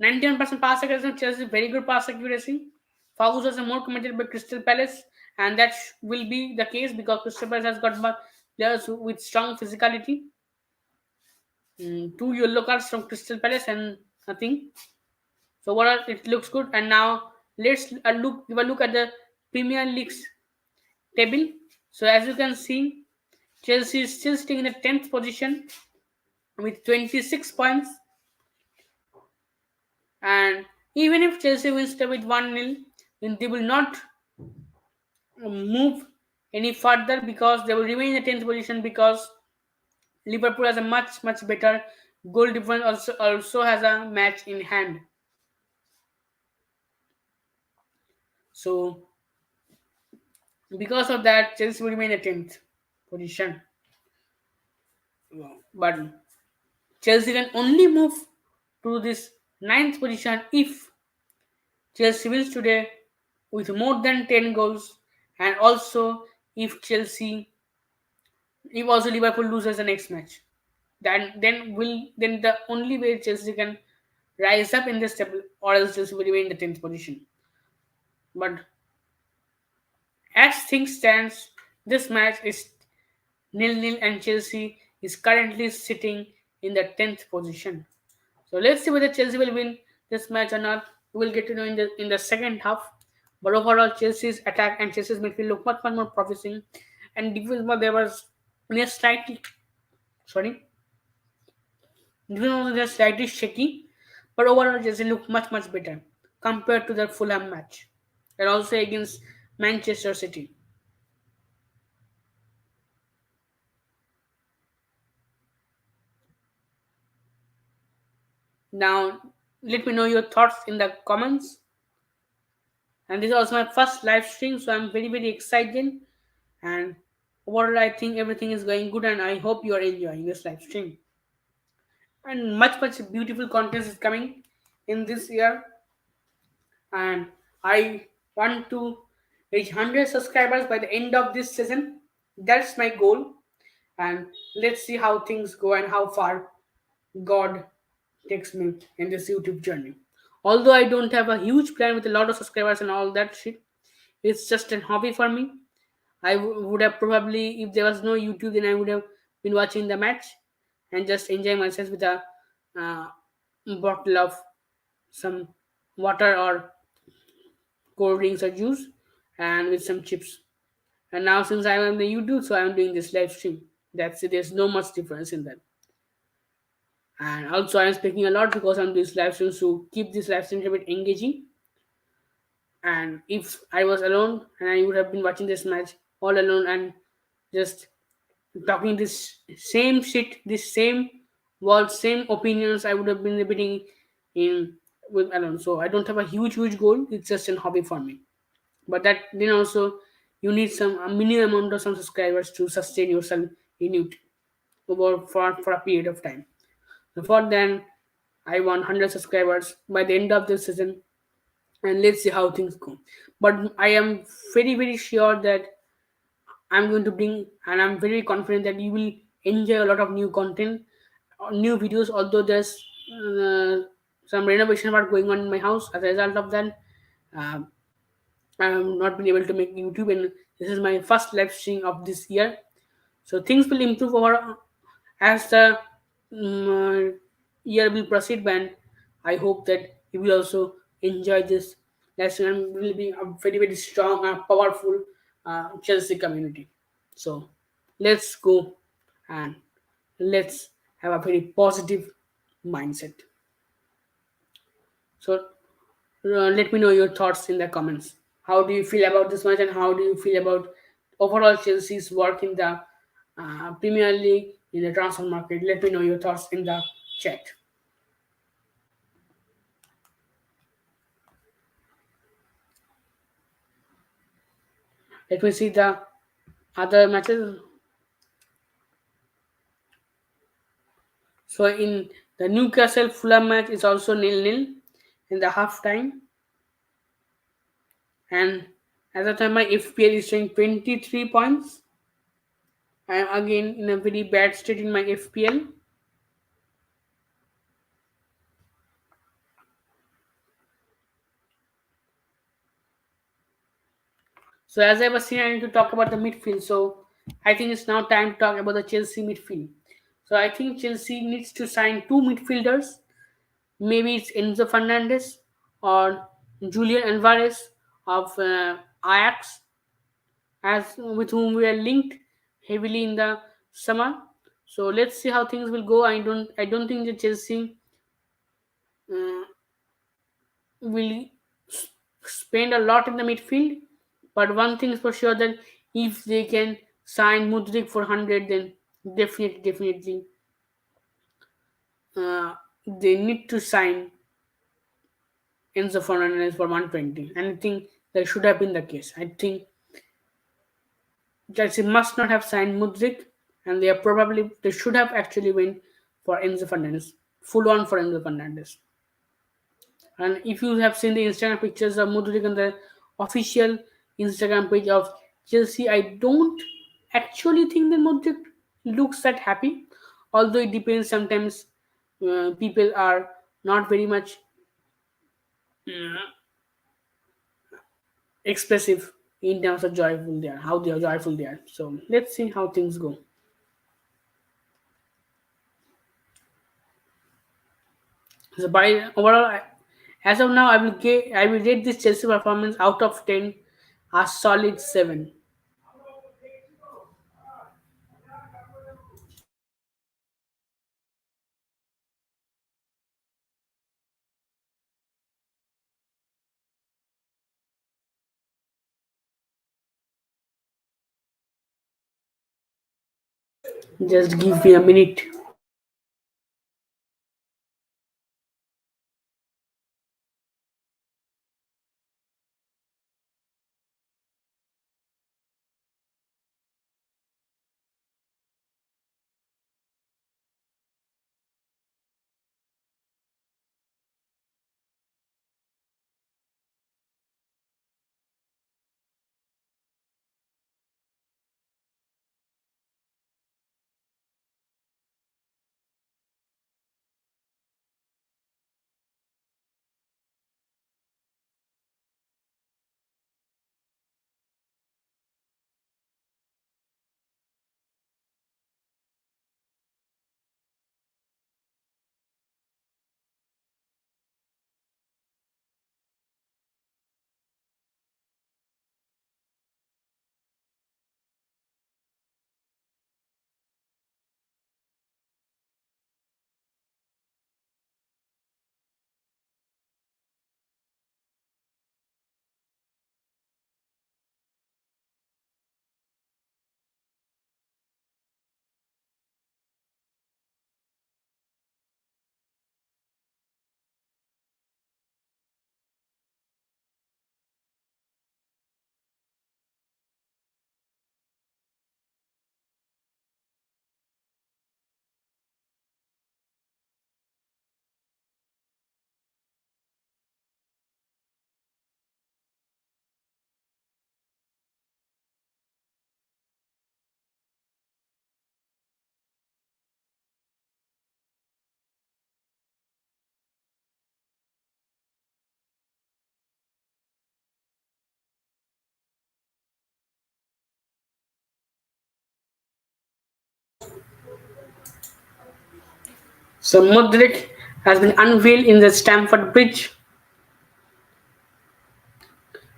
91% pass accuracy, Chelsea very good pass accuracy. Fouls was more committed by Crystal Palace, and that will be the case because Crystal Palace has got players with strong physicality. 2 yellow cards from Crystal Palace and nothing. So overall, it looks good. And now let's give a look at the Premier League's table. So as you can see, Chelsea is still staying in the 10th position with 26 points. And even if Chelsea wins with 1-0, then they will not move any further because they will remain in the 10th position because Liverpool has a much better goal difference, also has a match in hand. So because of that, Chelsea will remain in the 10th position. But Chelsea can only move to this 9th position if Chelsea wins today with more than 10 goals, and also if also Liverpool loses the next match. Then the only way Chelsea can rise up in this table, or else Chelsea will remain in the 10th position. But as things stands, this match is nil-nil and Chelsea is currently sitting in the 10th position. So let's see whether Chelsea will win this match or not. We will get to know in the second half. But overall, Chelsea's attack and Chelsea's midfield look much more promising. And defense, there was slightly sorry, defense was slightly shaky. But overall, Chelsea looked much better compared to the Fulham match, and also against Manchester City. Now, let me know your thoughts in the comments. And this is also my first live stream, so I'm very excited. And overall, I think everything is going good, and I hope you are enjoying this live stream. And much beautiful content is coming in this year, and I want to reach 100 subscribers by the end of this season. That's my goal, and let's see how things go and how far God takes me in this YouTube journey. Although I don't have a huge plan with a lot of subscribers and all that shit, it's just an hobby for me. Would have probably, if there was no YouTube, then I would have been watching the match and just enjoying myself with a uh, bottle of some water or cold drinks or juice and with some chips. And now since I'm on the YouTube, so I'm doing this live stream. That's it. There's no much difference in that. And also I'm speaking a lot because I'm doing this live stream to keep this live stream a bit engaging. And if I was alone and I would have been watching this match all alone and just talking this same shit, this same words, same opinions, I would have been repeating in with alone. So I don't have a huge goal. It's just an hobby for me. But that then also you need some a minimum amount of some subscribers to sustain yourself in it for a period of time. So for then I want 100 subscribers by the end of this season, and let's see how things go. But I am very sure that I'm going to bring, and I'm very confident that you will enjoy a lot of new content, new videos. Although there's some renovation work going on in my house, as a result of that, uh, I have not been able to make YouTube, and this is my first live stream of this year. So things will improve over as the year will proceed. And I hope that you will also enjoy this lesson and will be a very strong and powerful Chelsea community. So let's go and let's have a very positive mindset. So Let me know your thoughts in the comments. How do you feel about this match, and how do you feel about overall Chelsea's work in the Premier League, in the transfer market? Let me know your thoughts in the chat. Let me see the other matches. So in the Newcastle Fulham match is also 0-0 in the half time, and at the time my FPL is showing 23 points. I am again in a very bad state in my FPL. So as I was saying, I need to talk about the midfield. So I think it's now time to talk about the Chelsea midfield. So I think Chelsea needs to sign two midfielders. Maybe it's Enzo Fernandez or Julian Alvarez of Ajax, as with whom we are linked heavily in the summer. So let's see how things will go. I don't think the Chelsea uh, will spend a lot in the midfield. But one thing is for sure, that if they can sign Mudrik for 100, then definitely uh, they need to sign Enzo Fernandez for 120. And I think that should have been the case. I think Chelsea must not have signed Mudrik, and they should have actually went for Enzo Fernandez, full on for Enzo Fernandez. And if you have seen the Instagram pictures of Mudrik on the official Instagram page of Chelsea, I don't actually think that Mudrik looks that happy. Although it depends, sometimes people are not very much uh, expressive in terms of joyful they are, how they are joyful they are. So let's see how things go. So by overall, as of now, I will rate this Chelsea performance out of 10 a solid 7. Just give me a minute. So Mudrik has been unveiled in the Stamford Bridge.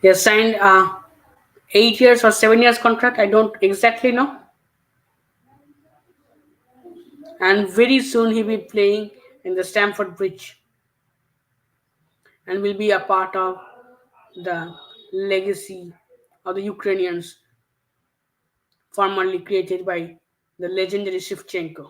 He has signed a 8 years or 7 years contract. I don't exactly know. And very soon he'll be playing in the Stamford Bridge. and will be a part of the legacy of the Ukrainians formerly created by the legendary Shevchenko.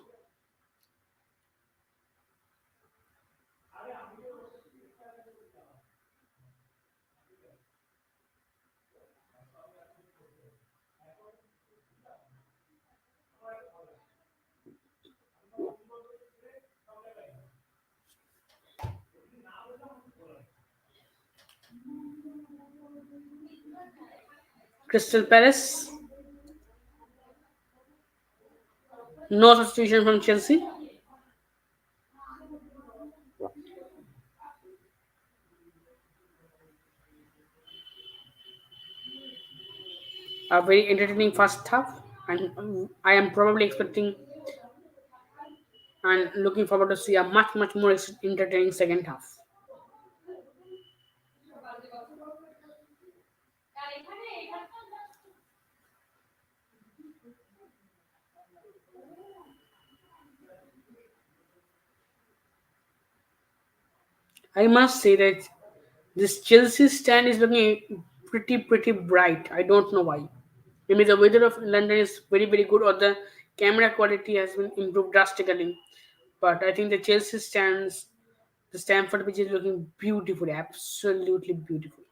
Crystal Palace, no substitution from Chelsea. A very entertaining first half, and I am probably expecting and looking forward to see a much more entertaining second half. I must say that this Chelsea stand is looking pretty bright. I don't know why. Maybe the weather of London is very good, or the camera quality has been improved drastically. But I think the Chelsea stands, the Stamford pitch is looking beautiful, absolutely beautiful.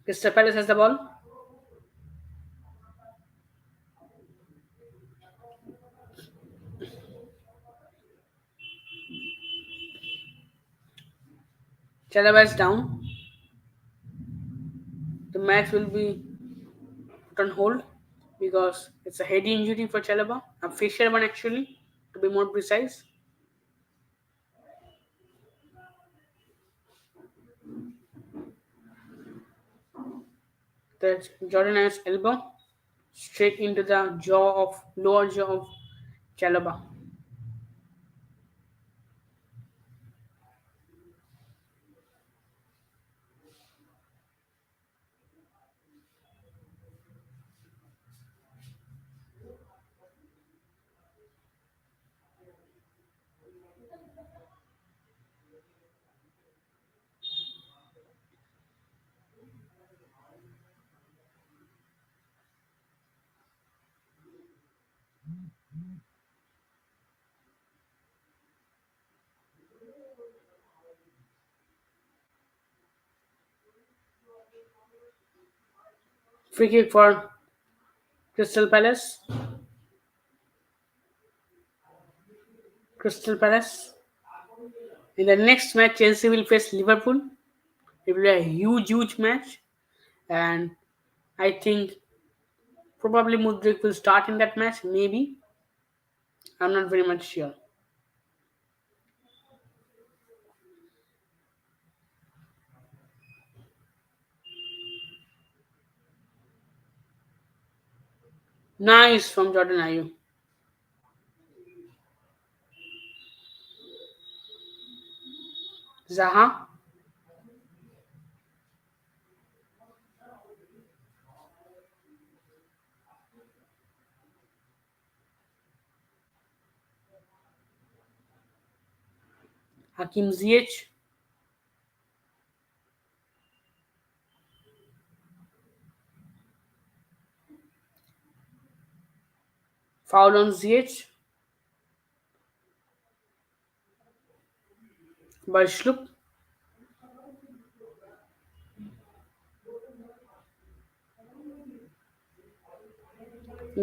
Crystal Palace has the ball. Chalaba is down. The match will be put on hold because it's a head injury for Chalaba, a facial one actually, to be more precise. That's Jordan has elbow straight into the lower jaw of Chalaba. Free kick for Crystal Palace. Crystal Palace. In the next match, Chelsea will face Liverpool. It will be a huge match, and I think probably Mudrik will start in that match. Maybe I'm not very much sure. Nice from Jordan Ayew. Zaha, Hakim Ziyech, foul on Ziyech by Schlupp,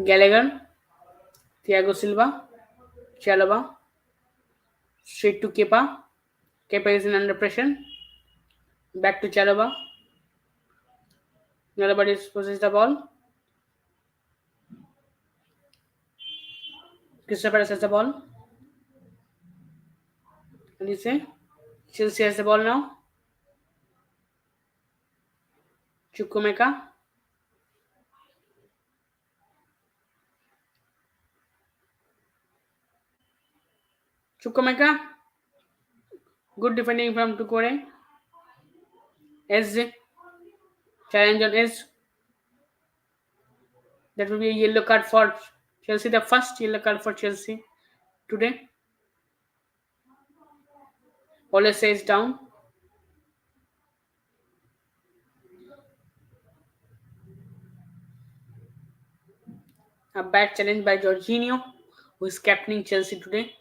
Gallagher, Thiago Silva, Chalaba, straight to Kepa. Kepa is in under pressure. Back to Chalaba. Nobody possesses the ball. Christopher has the ball. What do you say? Chelsea has the ball now. Chukwemeka. Chukwemeka, good defending from Tukore. S challenge on S. That will be a yellow card for Chelsea. The first yellow card for Chelsea today. Ole says down. A bad challenge by Jorginho, who is captaining Chelsea today.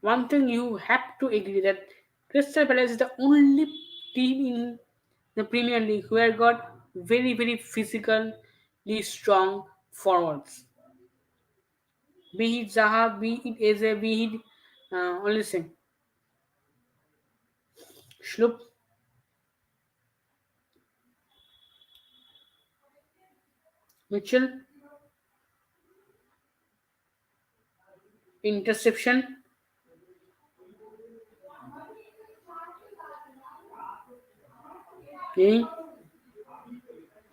One thing you have to agree that Crystal Palace is the only team in the Premier League who have got very physically strong forwards. Be it Zaha, be it Eze, be it only say Schlupp, Mitchell, interception, eh,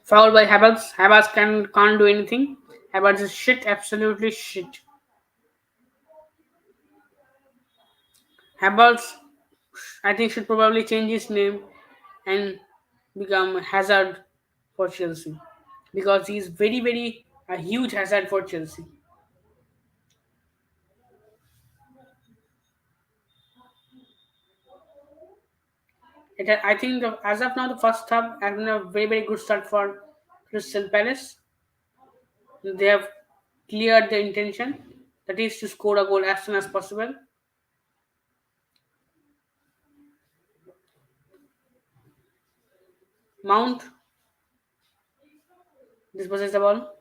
foul by Havertz. Havertz can't do anything. Havertz is shit, absolutely shit. Havertz, I think, should probably change his name and become Hazard for Chelsea because he's very a huge hazard for Chelsea. I think as of now the first half has been a very good start for Crystal Palace. They have cleared the intention that is to score a goal as soon as possible. Mount dispossesses the ball.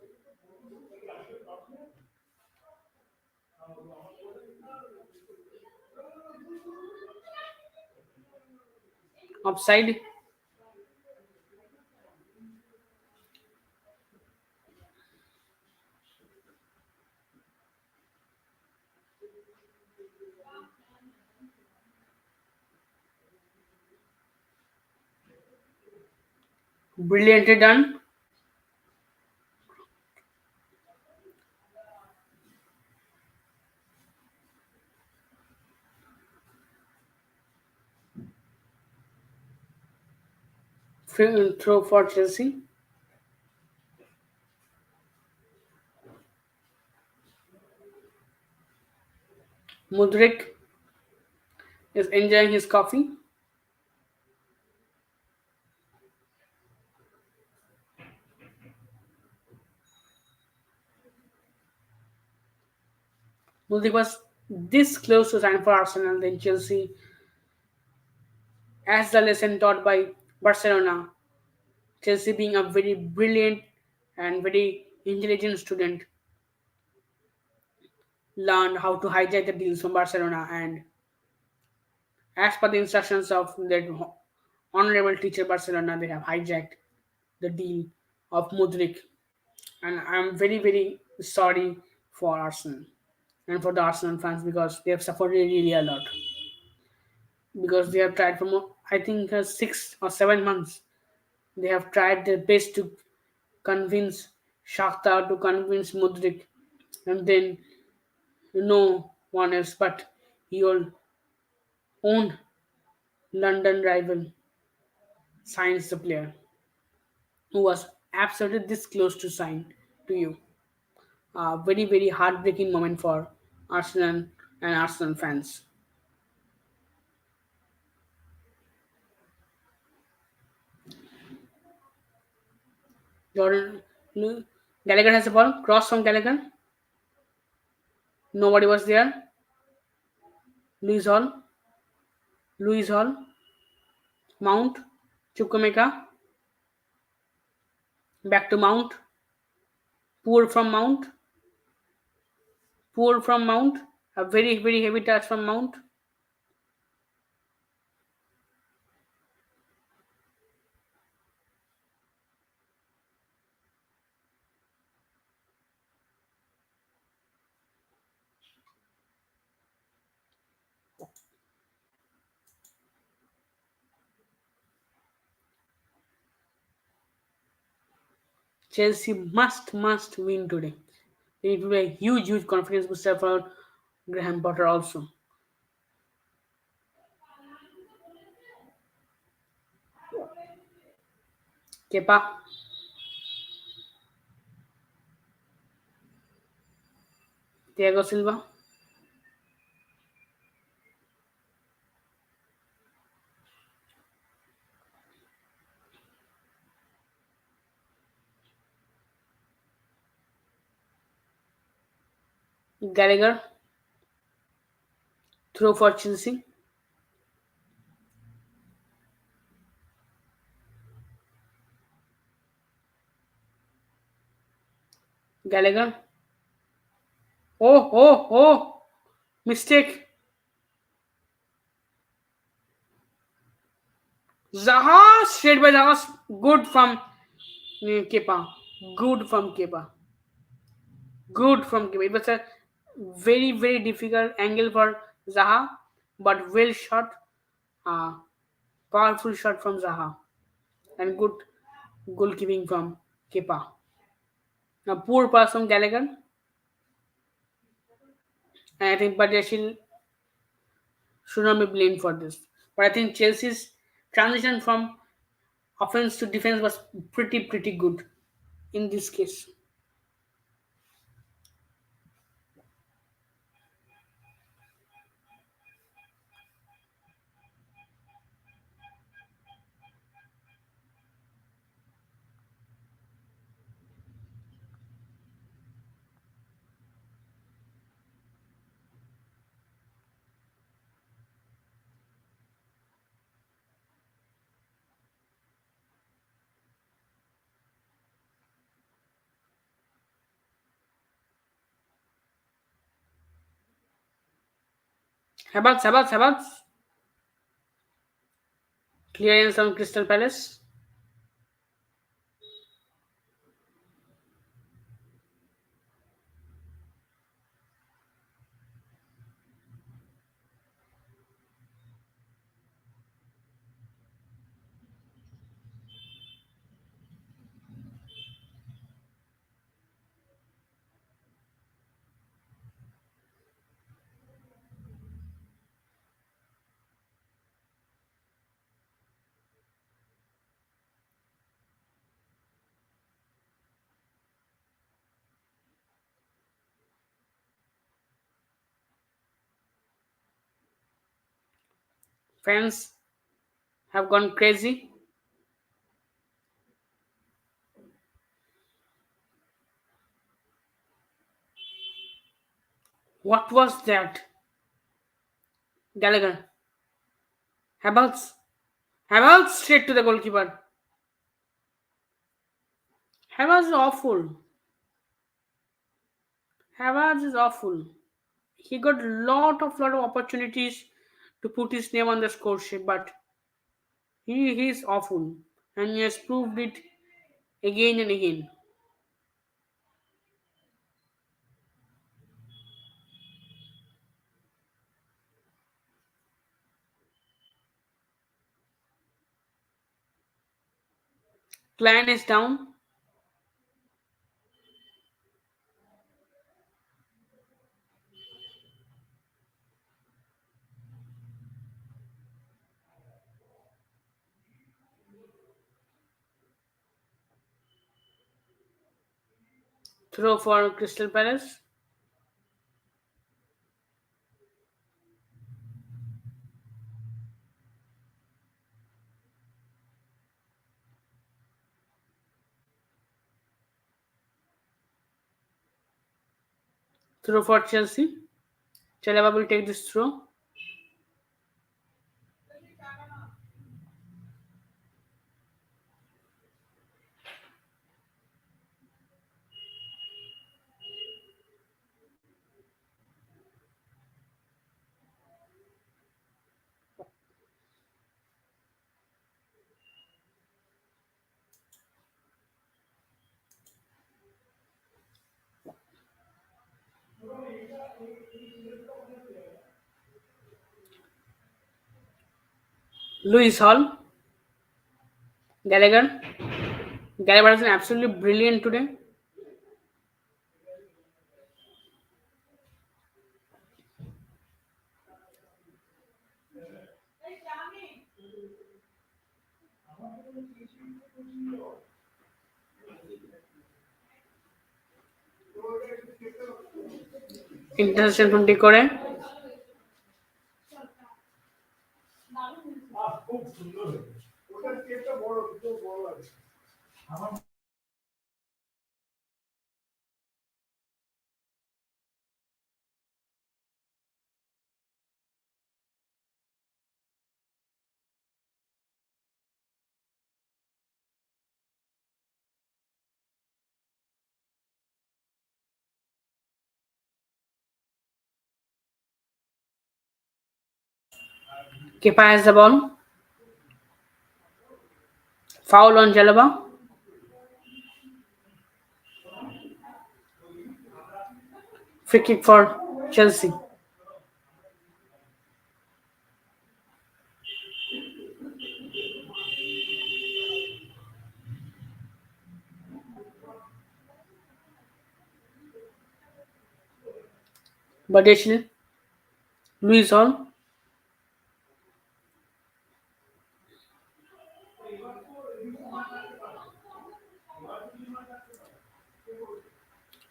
Offside. Brilliantly done. Throw for Chelsea. Mudrik is enjoying his coffee. Mudrik was this close to sign for Arsenal, then Chelsea, as the lesson taught by Barcelona. Chelsea, being a very brilliant and very intelligent student, learned how to hijack the deals from Barcelona, and as per the instructions of that honorable teacher Barcelona, they have hijacked the deal of Mudrik. And I'm very sorry for Arsenal and for the Arsenal fans because they have suffered really a lot. Because they have tried for more, I think 6 or 7 months. They have tried their best to convince Shakhtar, to convince Mudrik, and then no one else but your own London rival signs the player who was absolutely this close to sign to you. A very heartbreaking moment for Arsenal and Arsenal fans. Jordan Gallagher has the ball. Cross from Gallagher. Nobody was there. Louis Hall. Louis Hall. Mount. Chukwemeka. Back to Mount. Poor from Mount. Poor from Mount. A very heavy touch from Mount. Chelsea must win today. It will be a huge confidence booster for Graham Potter also. Kepa, Thiago Silva, Gallagher, throw for Chelsea, Gallagher. Oh, mistake. Zaha, straight by Zaha, good from Kepa. Good from Kepa. Good from Kepa. It was a very difficult angle for Zaha, but well shot. Uh, Powerful shot from Zaha. And good goalkeeping from Kepa. A poor pass from Gallagher. And I think Badiashil should not be blamed for this. But I think Chelsea's transition from offense to defense was pretty good in this case. Havertz. Clearance on Crystal Palace. Fans have gone crazy. What was that? Gallagher. Havertz. Havertz straight to the goalkeeper. Havertz is awful. Havertz is awful. He got lot of opportunities to put his name on the score sheet, but he is awful, and he has proved it again and again. Clan is down. Throw for Crystal Palace. Throw for Chelsea. Chalaba will take this throw. Lewis Hall. Gallagher. Gary was absolutely brilliant today. Interception from Decore. Kepa has the ball. Foul on Jalaba. Free kick for Chelsea. Badeshil. Luis Hall.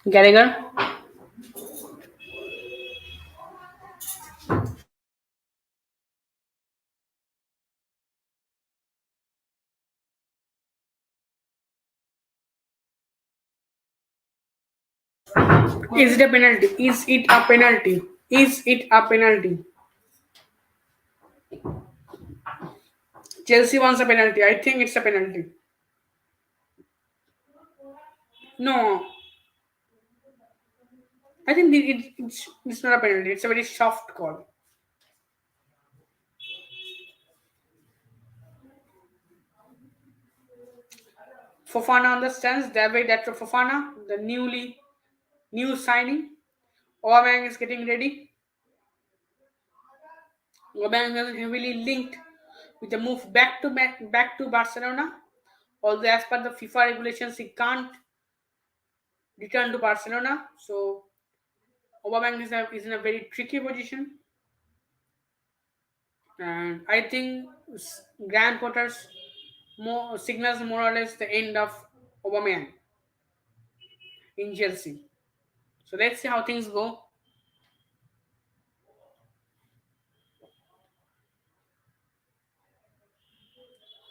Gallagher. Is it a penalty? Is it a penalty? Is it a penalty? Chelsea wants a penalty. I think it's a penalty. No, I think it's not a penalty. It's a very soft call. Fofana understands. David after Fofana, the new signing. Aubameyang is getting ready. Aubameyang is heavily linked with the move back to Barcelona. Although as per the FIFA regulations, he can't return to Barcelona. So Aubameyang is in a very tricky position. And I think Graham Potter's signals more or less the end of Aubameyang in Chelsea. So let's see how things go.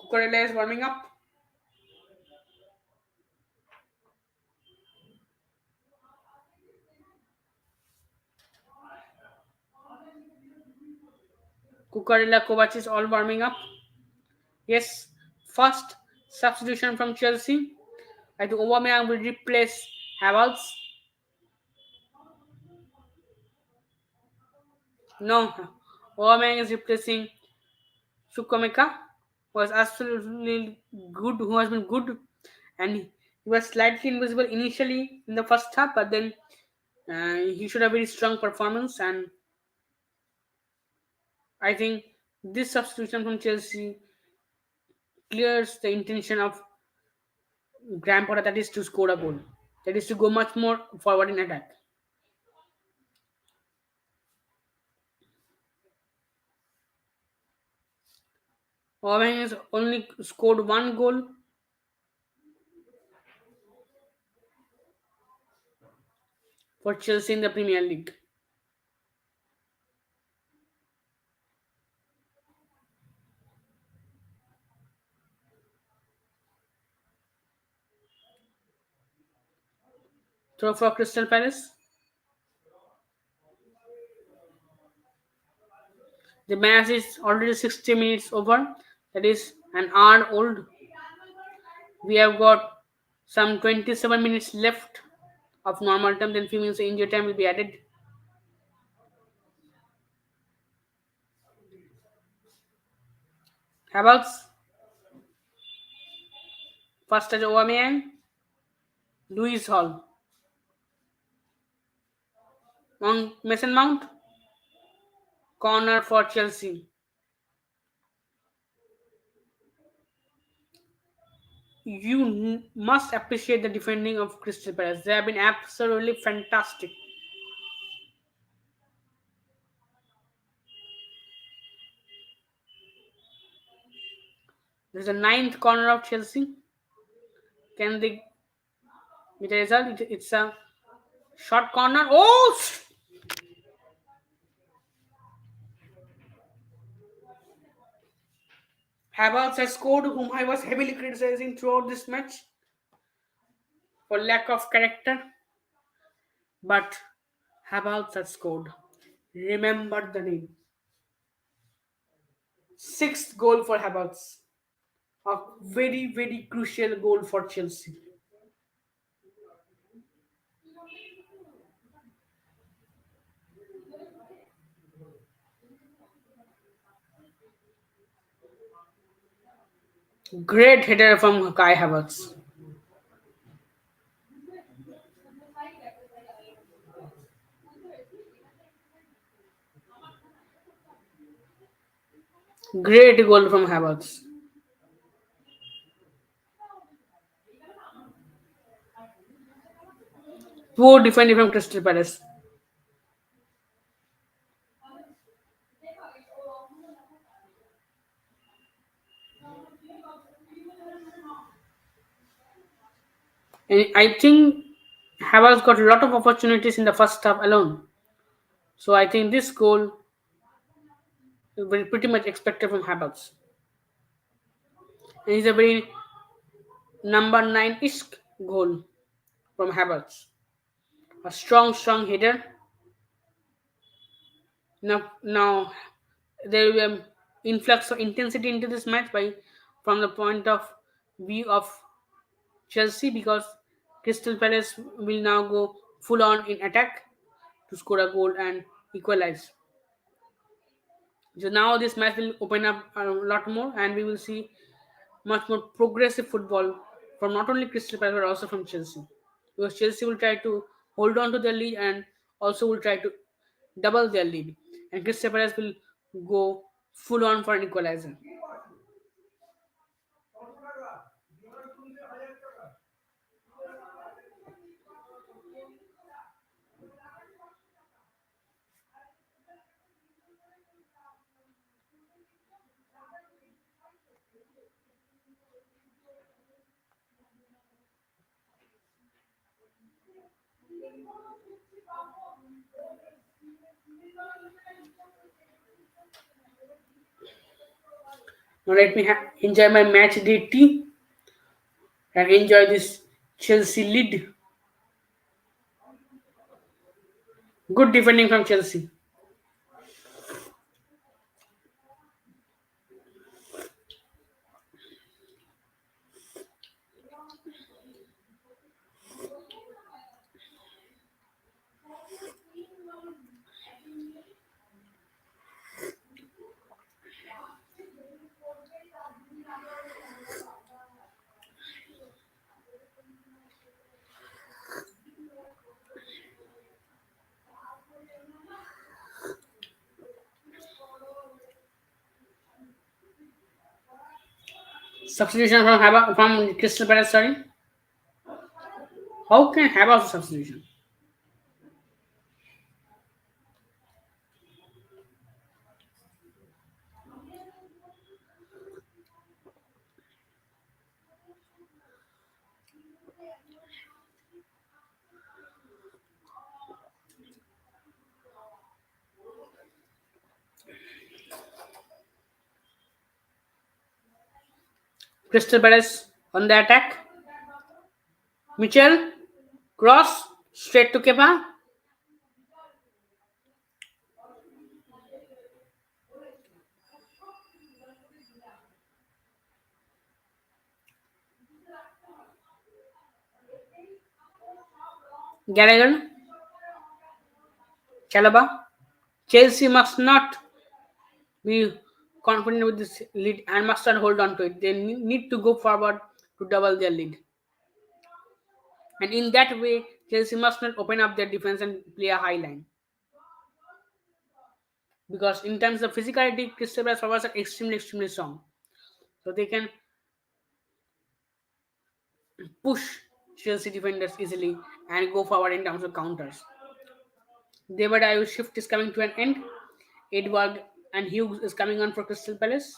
Cucurella is warming up. Cucurella, Kovac is all warming up. Yes, first substitution from Chelsea. I think Aubameyang will replace Havertz. No, Aubameyang is replacing Chukwemeka, who was absolutely good, who has been good, and he was slightly invisible initially in the first half, but then he showed a very strong performance, and I think this substitution from Chelsea clears the intention of Graham Potter, that is to score a goal, that is to go much more forward in attack. Aubameyang has only scored one goal for Chelsea in the Premier League. Throw for Crystal Palace. The match is already 60 minutes over. That is an hour old. We have got some 27 minutes left of normal time. Then few minutes of injury time will be added. Havertz. First touch Aubameyang. Luis Hall. On Mason Mount. Corner for Chelsea. you must appreciate the defending of Crystal Palace. They have been absolutely fantastic. There's a ninth corner of Chelsea. Can they get a result? It's a short corner. Oh! Havertz has scored, whom I was heavily criticizing throughout this match for lack of character. But Havertz has scored. Remember the name. Sixth goal for Havertz. A very, very crucial goal for Chelsea. Great header from Kai Havertz. Great goal from Havertz. Poor defending from Crystal Palace. And I think Havertz got a lot of opportunities in the first half alone. So I think this goal is pretty much expected from Havertz. And it's a very number 9-ish goal from Havertz. A strong, strong header. Now there will be an influx of intensity into this match by from the point of view of Chelsea because Crystal Palace will now go full on in attack to score a goal and equalize. So now this match will open up a lot more, and we will see much more progressive football from not only Crystal Palace but also from Chelsea. Because Chelsea will try to hold on to their lead and also will try to double their lead, and Crystal Palace will go full on for an equalizer. Now let me enjoy my match day tea and enjoy this Chelsea lead. Good defending from Chelsea. Substitution from Crystal Palace. Sorry, how can Havertz substitution? Crystal Palace on the attack. Mitchell cross straight to Kepa. Gallagher, Chalaba. Chelsea must not be confident with this lead and must not hold on to it. They need to go forward to double their lead. And in that way, Chelsea must not open up their defense and play a high line. Because in terms of physicality, Crystal Palace forwards are extremely, extremely strong. So they can push Chelsea defenders easily and go forward in terms of counters. David Ayu's shift is coming to an end. Edward and Hughes is coming on for Crystal Palace.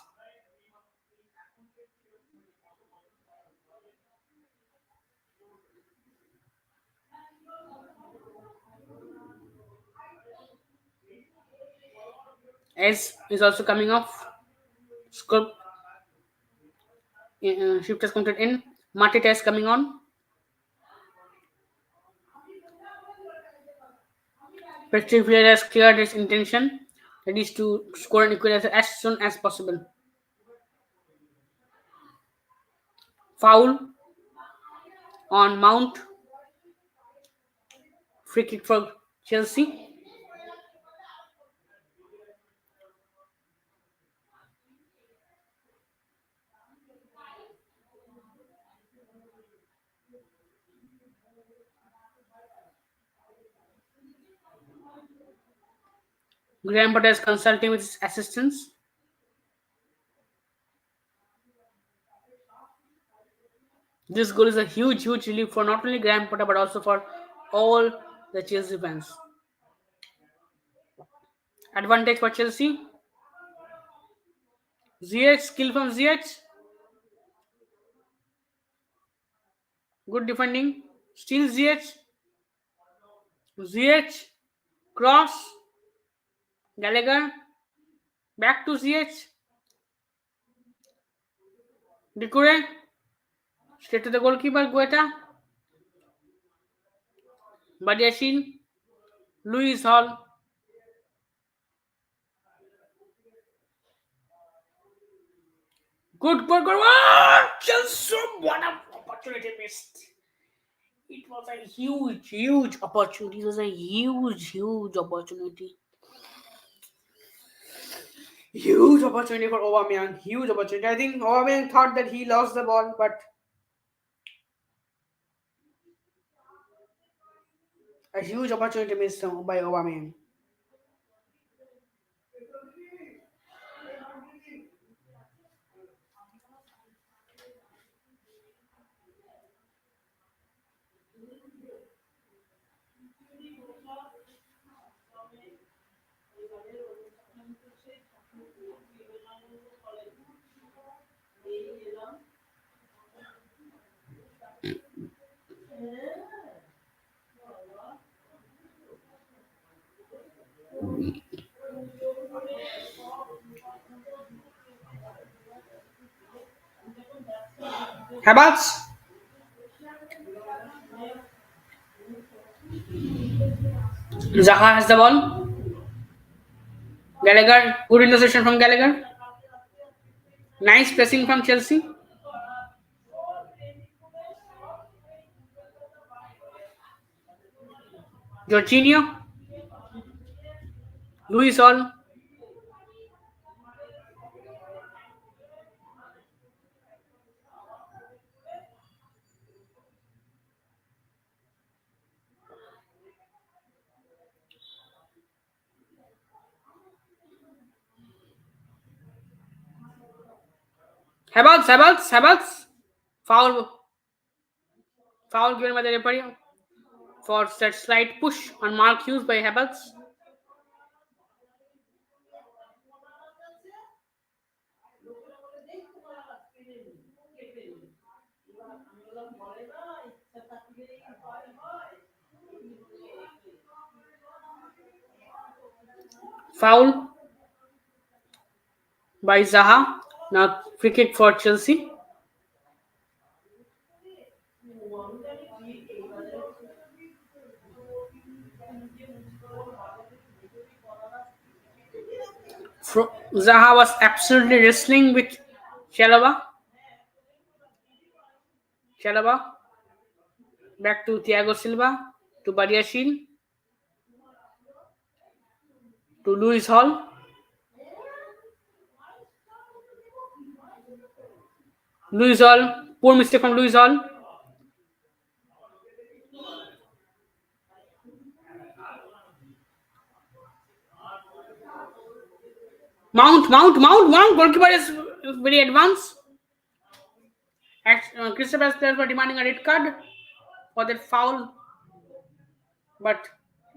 S is also coming off. Sculpt shift has counted in. Matita is coming on. Patrick Vieira has cleared its intention, that is to score an equalizer as soon as possible. Foul on Mount. Free kick for Chelsea. Graham Potter is consulting with his assistants. This goal is a huge relief for not only Graham Potter but also for all the Chelsea fans. Advantage for Chelsea. Ziyech, skill from Ziyech. Good defending. Still Ziyech. Ziyech. Cross. Gallagher. Back to Ziyech. Dikure. Straight to the goalkeeper, Guetta. Badiashil. Louis Hall. Good. Chelsea, what an opportunity missed. It was a huge opportunity. It was a huge opportunity. Huge opportunity for Aubameyang. Huge opportunity. I think Aubameyang thought that he lost the ball, but a huge opportunity missed by Aubameyang. Havertz. Zaha has the ball. Gallagher. Good interception from Gallagher. Nice pressing from Chelsea. Jorginho. Luis Hall. Havertz. Foul. Foul given by the referee for that slight push on Mark Hughes by Havertz. Foul by Zaha. Now free kick for Chelsea. Zaha was absolutely wrestling with Chalobah. Back to Thiago Silva. To Badiashil. To Luis Hall. Luis Hall. Poor mistake from Luis Hall. Mount. Goalkeeper is very advanced. Crystal Palace players were demanding a red card for that foul, but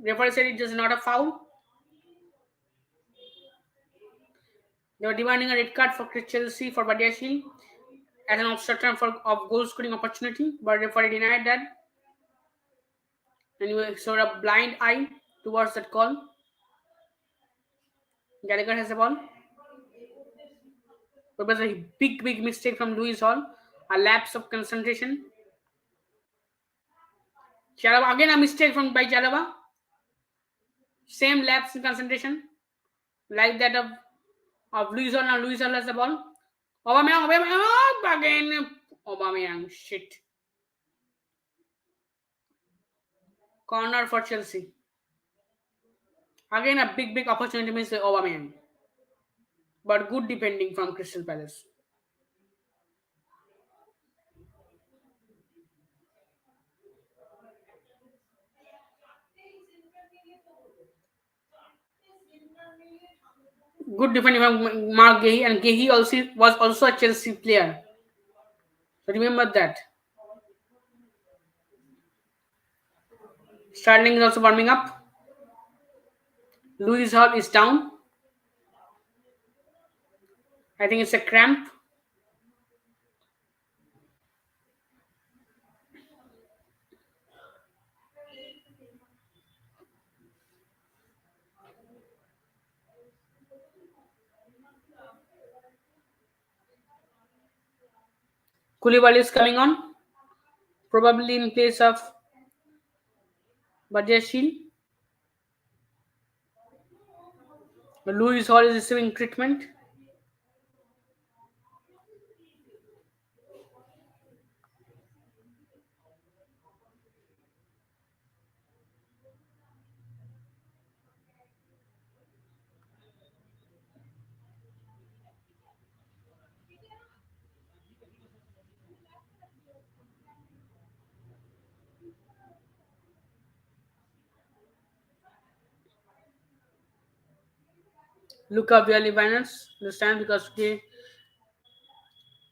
referee said it is not a foul. They were demanding a red card for Chelsea for Badiashile as an obstruction of goal scoring opportunity, but referee denied that and he showed a blind eye towards that call. Gallagher has the ball. It was a big mistake from Lewis Hall, a lapse of concentration. Chalaba, again a mistake from by Chalaba. Same lapse in concentration, like that of Lewis Hall. Now Lewis Hall has the ball. Aubameyang, again Aubameyang, shit. Corner for Chelsea. Again a big opportunity missed by Aubameyang. But good defending from Crystal Palace. Good defending from Mark Gahey, and Gahey also was also a Chelsea player. So remember that. Sterling is also warming up. Lewis Hall is down. I think it's a cramp. Koulibaly is coming on, probably in place of Badiashile. Lewis Hall is receiving treatment. Luca Vialli banners this time because today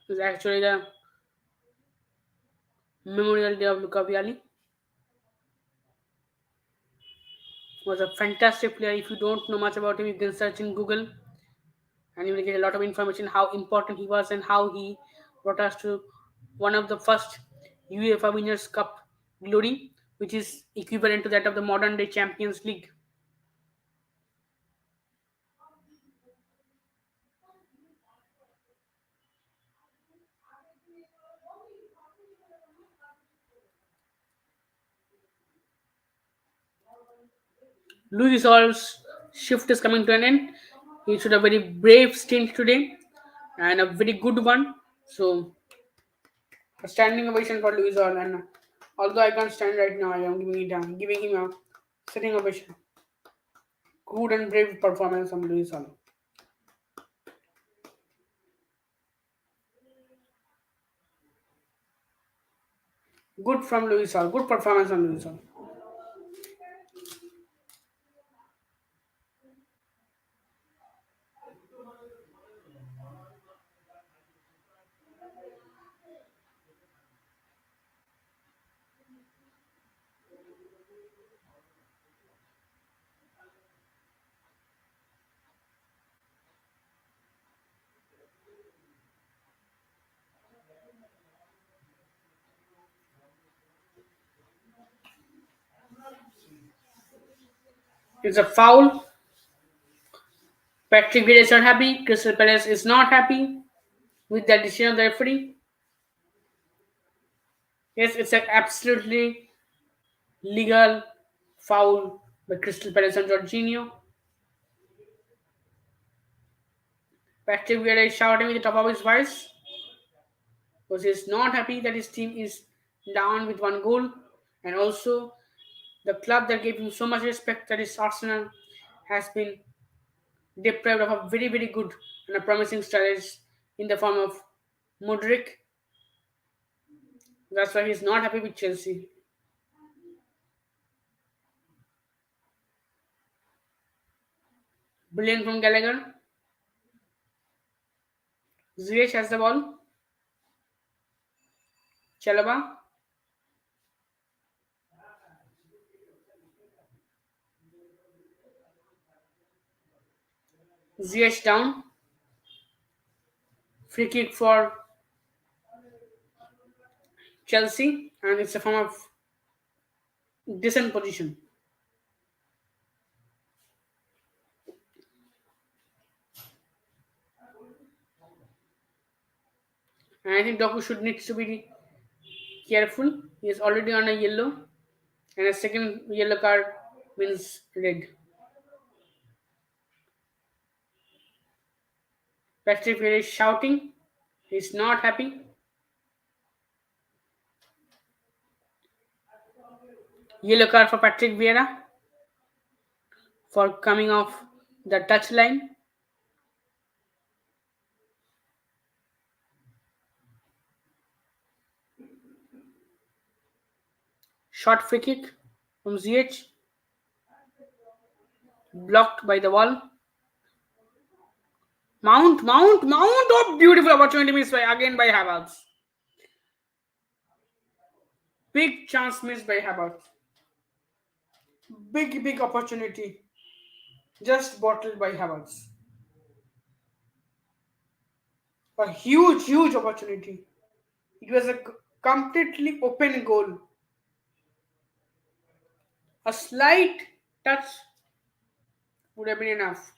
is actually the Memorial Day of Luca Vialli. Was a fantastic player. If you don't know much about him, you can search in Google and you will get a lot of information how important he was and how he brought us to one of the first UEFA Winners' Cup glory, which is equivalent to that of the modern day Champions League. Louis Hall's shift is coming to an end. He should have a very brave stint today and a very good one. So, a standing ovation for Louis Hall. And although I can't stand right now, I am giving him a sitting ovation. Good and brave performance from Louis Hall. Good from Louis Hall. Good performance from Louis Hall. It's a foul. Patrick Vieira is not happy. Crystal Palace is not happy with the decision of the referee. Yes, it's an absolutely legal foul by Crystal Palace and Jorginho. Patrick Vieira is shouting with the top of his voice because he is not happy that his team is down with one goal, and also the club that gave him so much respect, that is Arsenal, has been deprived of a very good and a promising strategist in the form of Mudrik. That's why he's not happy with Chelsea. Brilliant from Gallagher. Ziyech has the ball. Chalaba, ZH down, free kick for Chelsea, and it's a form of decent position. And I think Doku should needs to be careful. He is already on a yellow, and a second yellow card means red. Patrick Vieira is shouting. He's not happy. Yellow card for Patrick Vieira for coming off the touch line. Short free kick from ZH, blocked by the wall. Mount! Oh, beautiful opportunity missed by again by Havertz. Big chance missed by Havertz. Big opportunity just bottled by Havertz. A huge opportunity. It was a completely open goal. A slight touch would have been enough.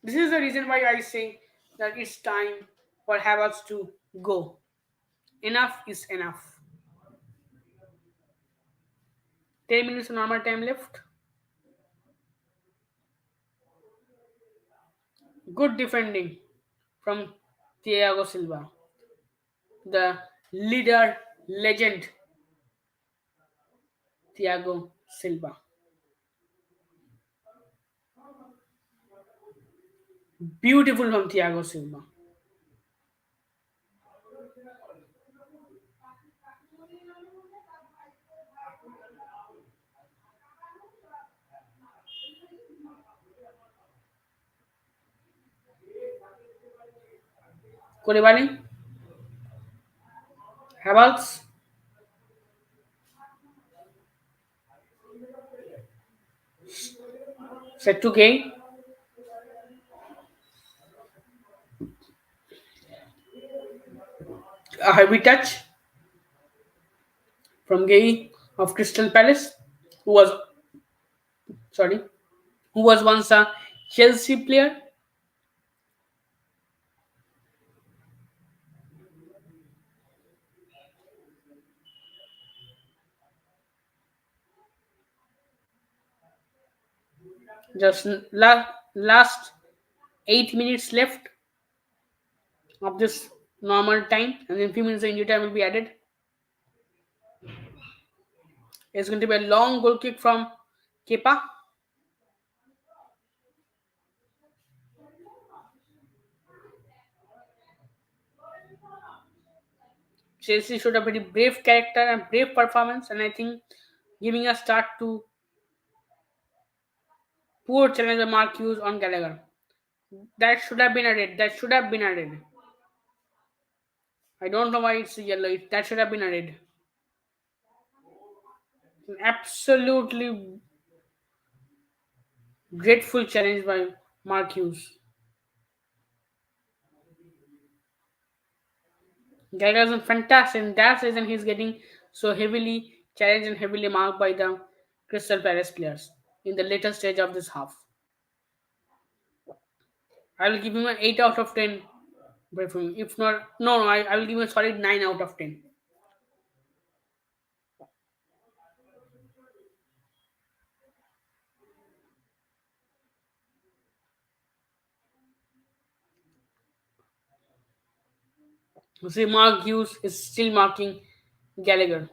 This is the reason why I say that it's time for Havertz to go. Enough is enough. 10 minutes of normal time left. Good defending from Thiago Silva, the leader legend Thiago Silva. Beautiful from Thiago Silva. Koulibaly, Havertz, set to Gay, a heavy touch from Gay of Crystal Palace, who was sorry, who was once a Chelsea player. Just last 8 minutes left of this normal time, and then few minutes of injury time will be added. It's going to be a long goal kick from Kepa. Chelsea showed a very brave character and brave performance, and I think giving a start to poor challenge of Mark Hughes on Gallagher. That should have been a red. That should have been a red. I don't know why it's yellow. That should have been a red. An absolutely grateful challenge by Mark Hughes. Gallagher is fantastic. In that season, he's getting so heavily challenged and heavily marked by the Crystal Palace players in the later stage of this half. I will give him an 8 out of 10. If not, no, I will give him a solid 9 out of 10. You see, Mark Hughes is still marking Gallagher.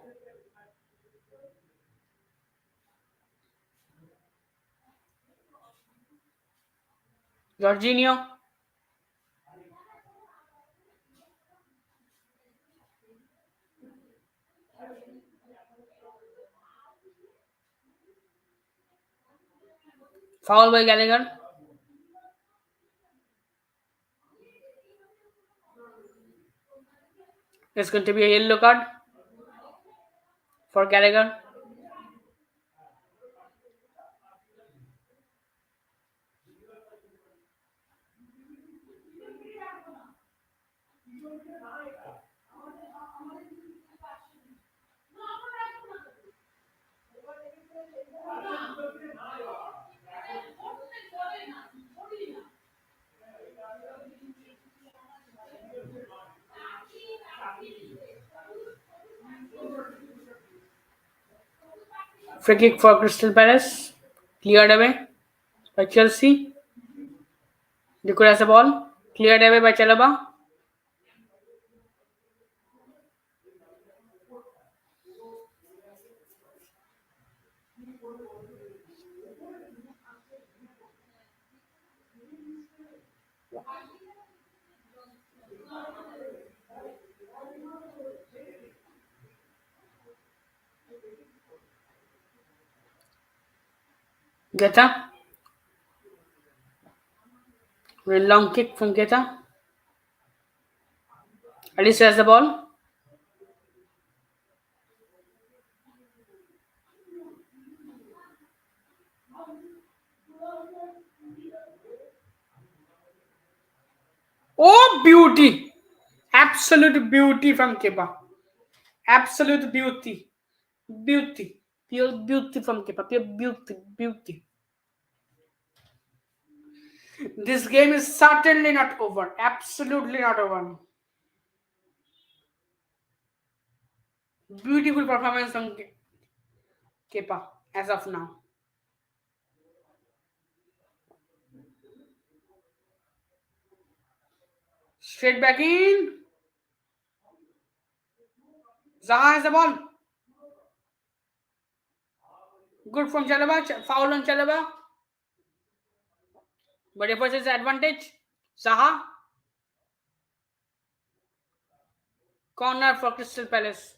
Jorginho, foul by Gallagher. It's going to be a yellow card for Gallagher. Free kick for Crystal Palace. Cleared away by Chelsea. Duku has the ball. Cleared away by Chalaba. Geta. Very long kick from Geta. Alice has the ball. Oh, beauty! Absolute beauty from Kepa. Absolute beauty. Beauty. Pure beauty from Kepa. Pure beauty. Beauty. This game is certainly not over. Absolutely not over. Beautiful performance from Kepa as of now. Straight back in. Zaha has the ball. Good from Chalaba. Foul on Chalaba. But it was his advantage. Zaha. Corner for Crystal Palace.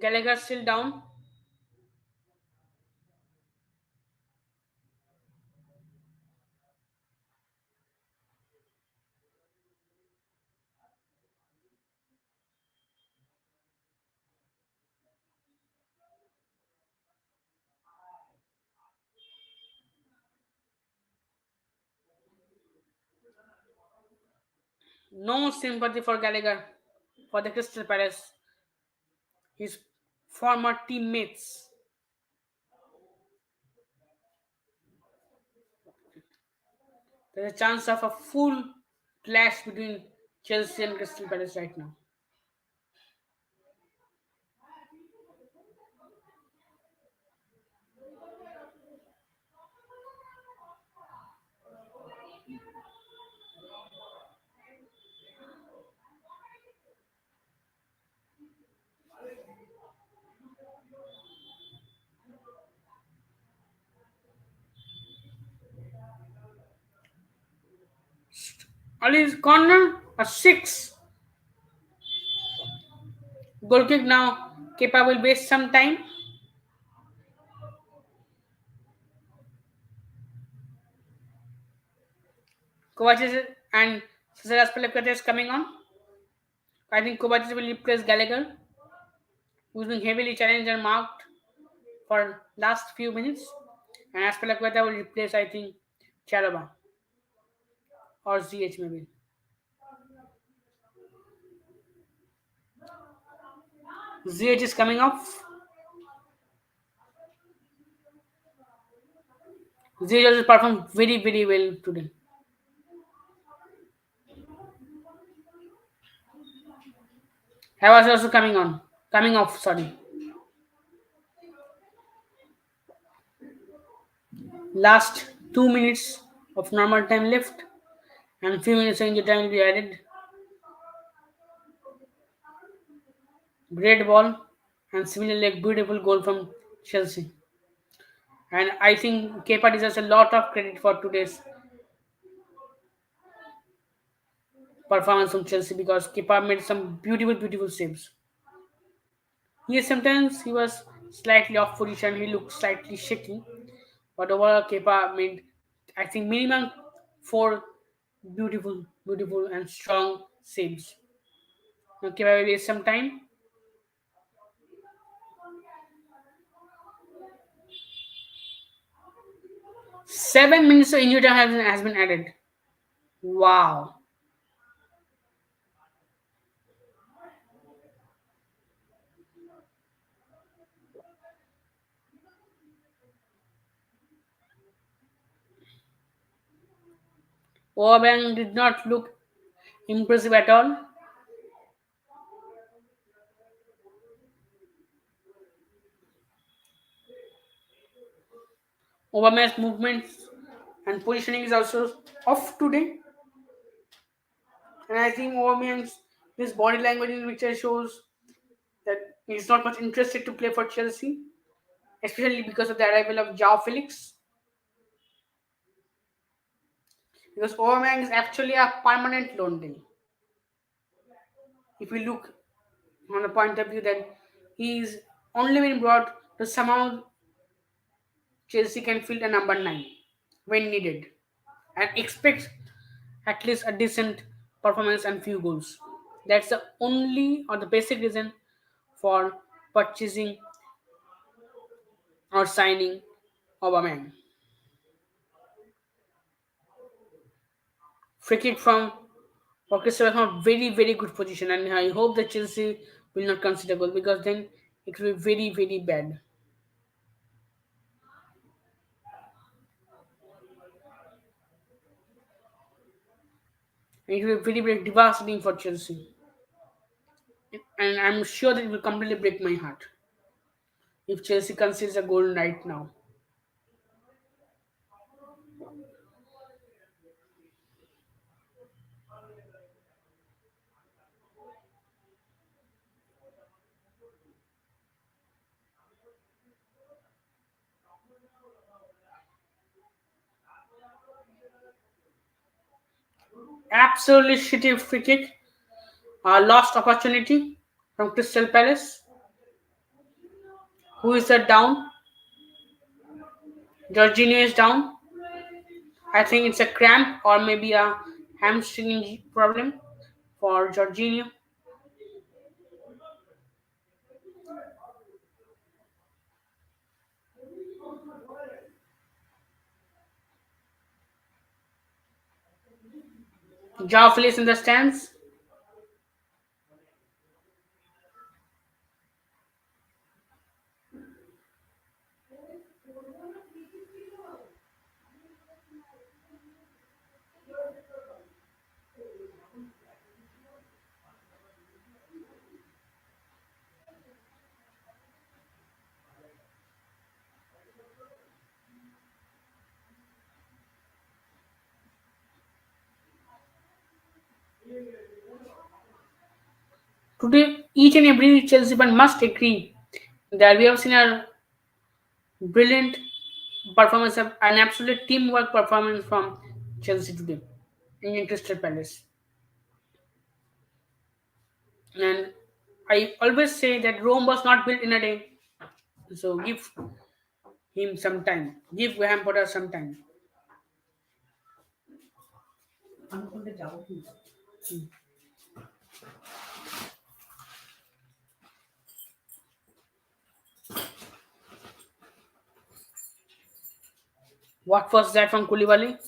Gallagher still down. No sympathy for Gallagher, for the Crystal Palace, his former teammates. There's a chance of a full clash between Chelsea and Crystal Palace right now. Ali's corner, a 6. Goal kick now. Kepa will waste some time. Kovacic and Cesar Azpilicueta is coming on. I think Kovacic will replace Gallagher, who's been heavily challenged and marked for last few minutes. And Azpilicueta will replace, I think, Chalaba or ZH maybe. ZH is coming off. ZH has performed very, very well today. Havas also coming off, sorry. Last 2 minutes of normal time left, and few minutes of injury time will be added. Great ball, and similarly a beautiful goal from Chelsea. And I think Kepa deserves a lot of credit for today's performance from Chelsea because Kepa made some beautiful, beautiful saves. Yes, sometimes he was slightly off position, he looked slightly shaky, but overall Kepa made, I think, minimum four beautiful, beautiful and strong saves. Now Kepa will waste some time. 7 minutes of injury time has been added. Wow. Aubameyang did not look impressive at all. Aubameyang's movements and positioning is also off today. And I think Aubameyang's his body language in which shows that he's not much interested to play for Chelsea, especially because of the arrival of Joao Felix. Because Aubameyang is actually a permanent loan deal. If we look on the point of view that he's only been brought to somehow Chelsea can field a number 9 when needed and expect at least a decent performance and few goals. That's the only or the basic reason for purchasing or signing Aubameyang. Free kick from Orchestra from very very good position, and I hope that Chelsea will not consider goal because then it will be very very bad. And it will be very very devastating for Chelsea, and I'm sure that it will completely break my heart if Chelsea concedes a goal right now. Absolutely shitty free kick, lost opportunity from Crystal Palace. Who is that down? Jorginho is down. I think it's a cramp or maybe a hamstring problem for Jorginho. Joao Felix in the stands. Today, each and every Chelsea fan must agree that we have seen a brilliant performance, of an absolute teamwork performance from Chelsea today in Crystal Palace. And I always say that Rome was not built in a day. So give him some time. Give Graham Potter some time. What was that from Koulibaly?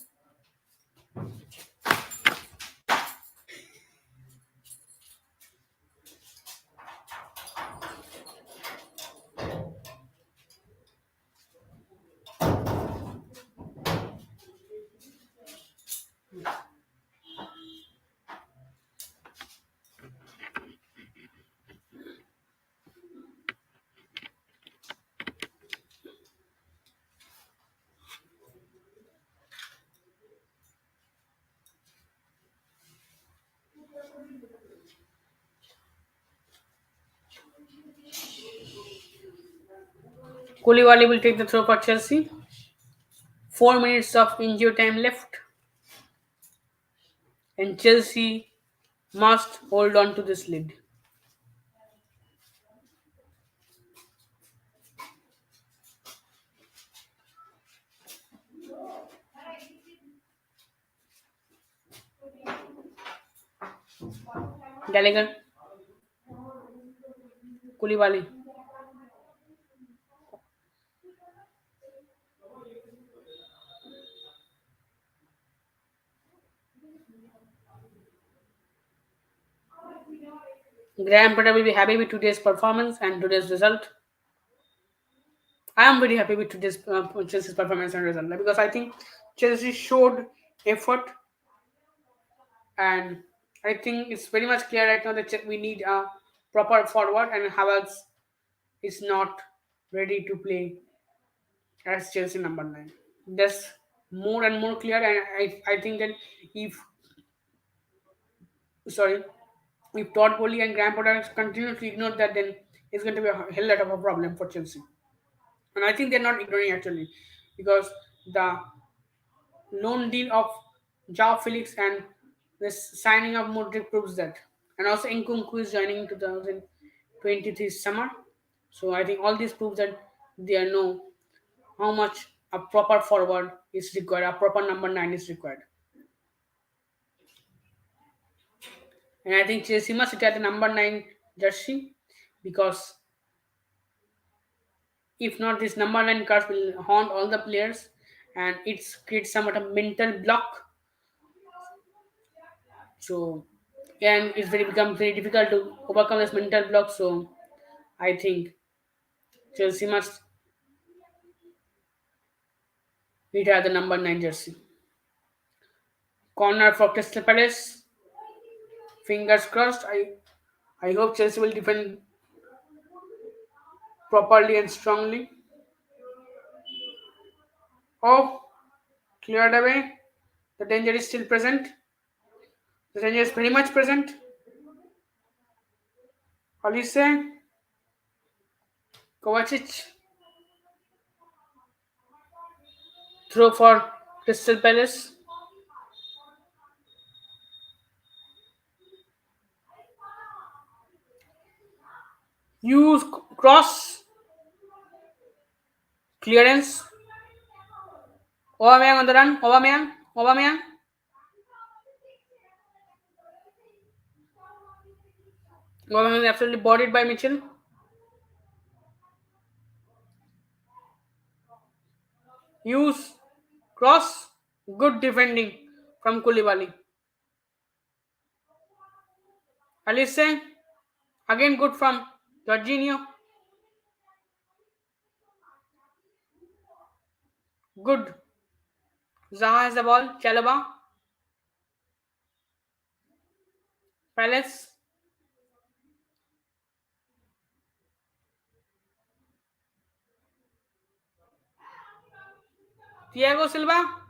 Koulibaly will take the throw for Chelsea. 4 minutes of injury time left. And Chelsea must hold on to this lead. Gallagher, Koulibaly. Graham Potter will be happy with today's performance and today's result. I am very happy with today's Chelsea's performance and result because I think Chelsea showed effort, and I think it's very much clear right now that we need a proper forward, and Havertz is not ready to play as Chelsea number 9. That's more and more clear, and I think that if sorry if Todd Bowley and Graham Potter continue to ignore that, then it's going to be a hell lot of a problem for Chelsea. And I think they're not ignoring actually, because the loan deal of Joao Felix and this signing of Modric proves that. And also Nkunku is joining in 2023 summer. So I think all this proves that they know how much a proper forward is required, a proper number 9 is required. And I think Chelsea must sit at the number 9 jersey, because if not, this number 9 cards will haunt all the players, and it creates somewhat a mental block. So, and it's very become very difficult to overcome this mental block. So, I think Chelsea must retire the number 9 jersey. Corner for Crystal Palace. Fingers crossed. I hope Chelsea will defend properly and strongly. Oh, cleared away. The danger is still present. The danger is very much present. Olise, Kovacic. Throw for Crystal Palace. Use cross. Clearance. Aubameyang on the run. Aubameyang. Aubameyang is absolutely bodied by Mitchell. Use cross. Good defending from Koulibaly. Alice. Again good from Jorginho. Good. Zaha has the ball. Chalaba. Palace. Thiago Silva.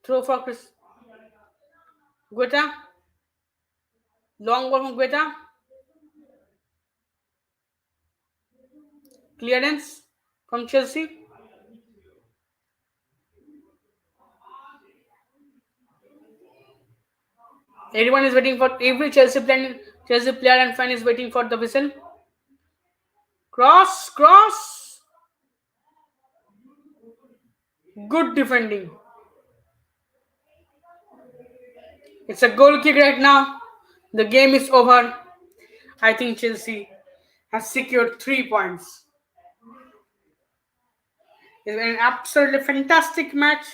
Throw for Chris. Guetta. Long ball from Guetta. Clearance from Chelsea. Everyone is waiting for every Chelsea player and fan is waiting for the whistle. Cross. Good defending. It's a goal kick right now. The game is over. I think Chelsea has secured 3 points. It's been an absolutely fantastic match.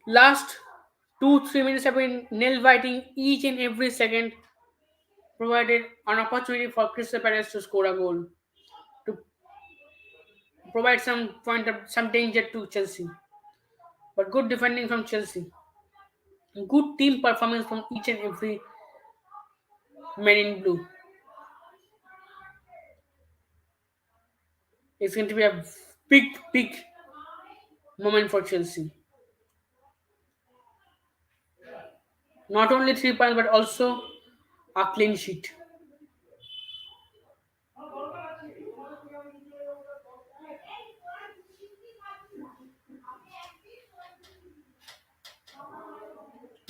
Last 2-3 minutes have been nail biting each and every second, provided an opportunity for Crystal Palace to score a goal, to provide some danger to Chelsea. But good defending from Chelsea, good team performance from each and every man in blue. It's going to be a big moment for Chelsea. Not only 3 points, but also a clean sheet.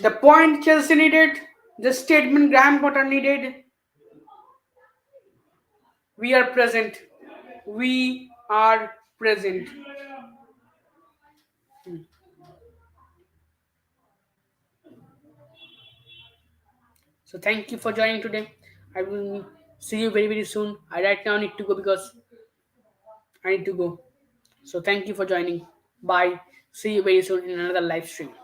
The point Chelsea needed, the statement Graham Potter needed. We are present. We are present. So thank you for joining today. I will see you very very soon. I right now need to go because I need to go. So thank you for joining. Bye. See you very soon in another live stream.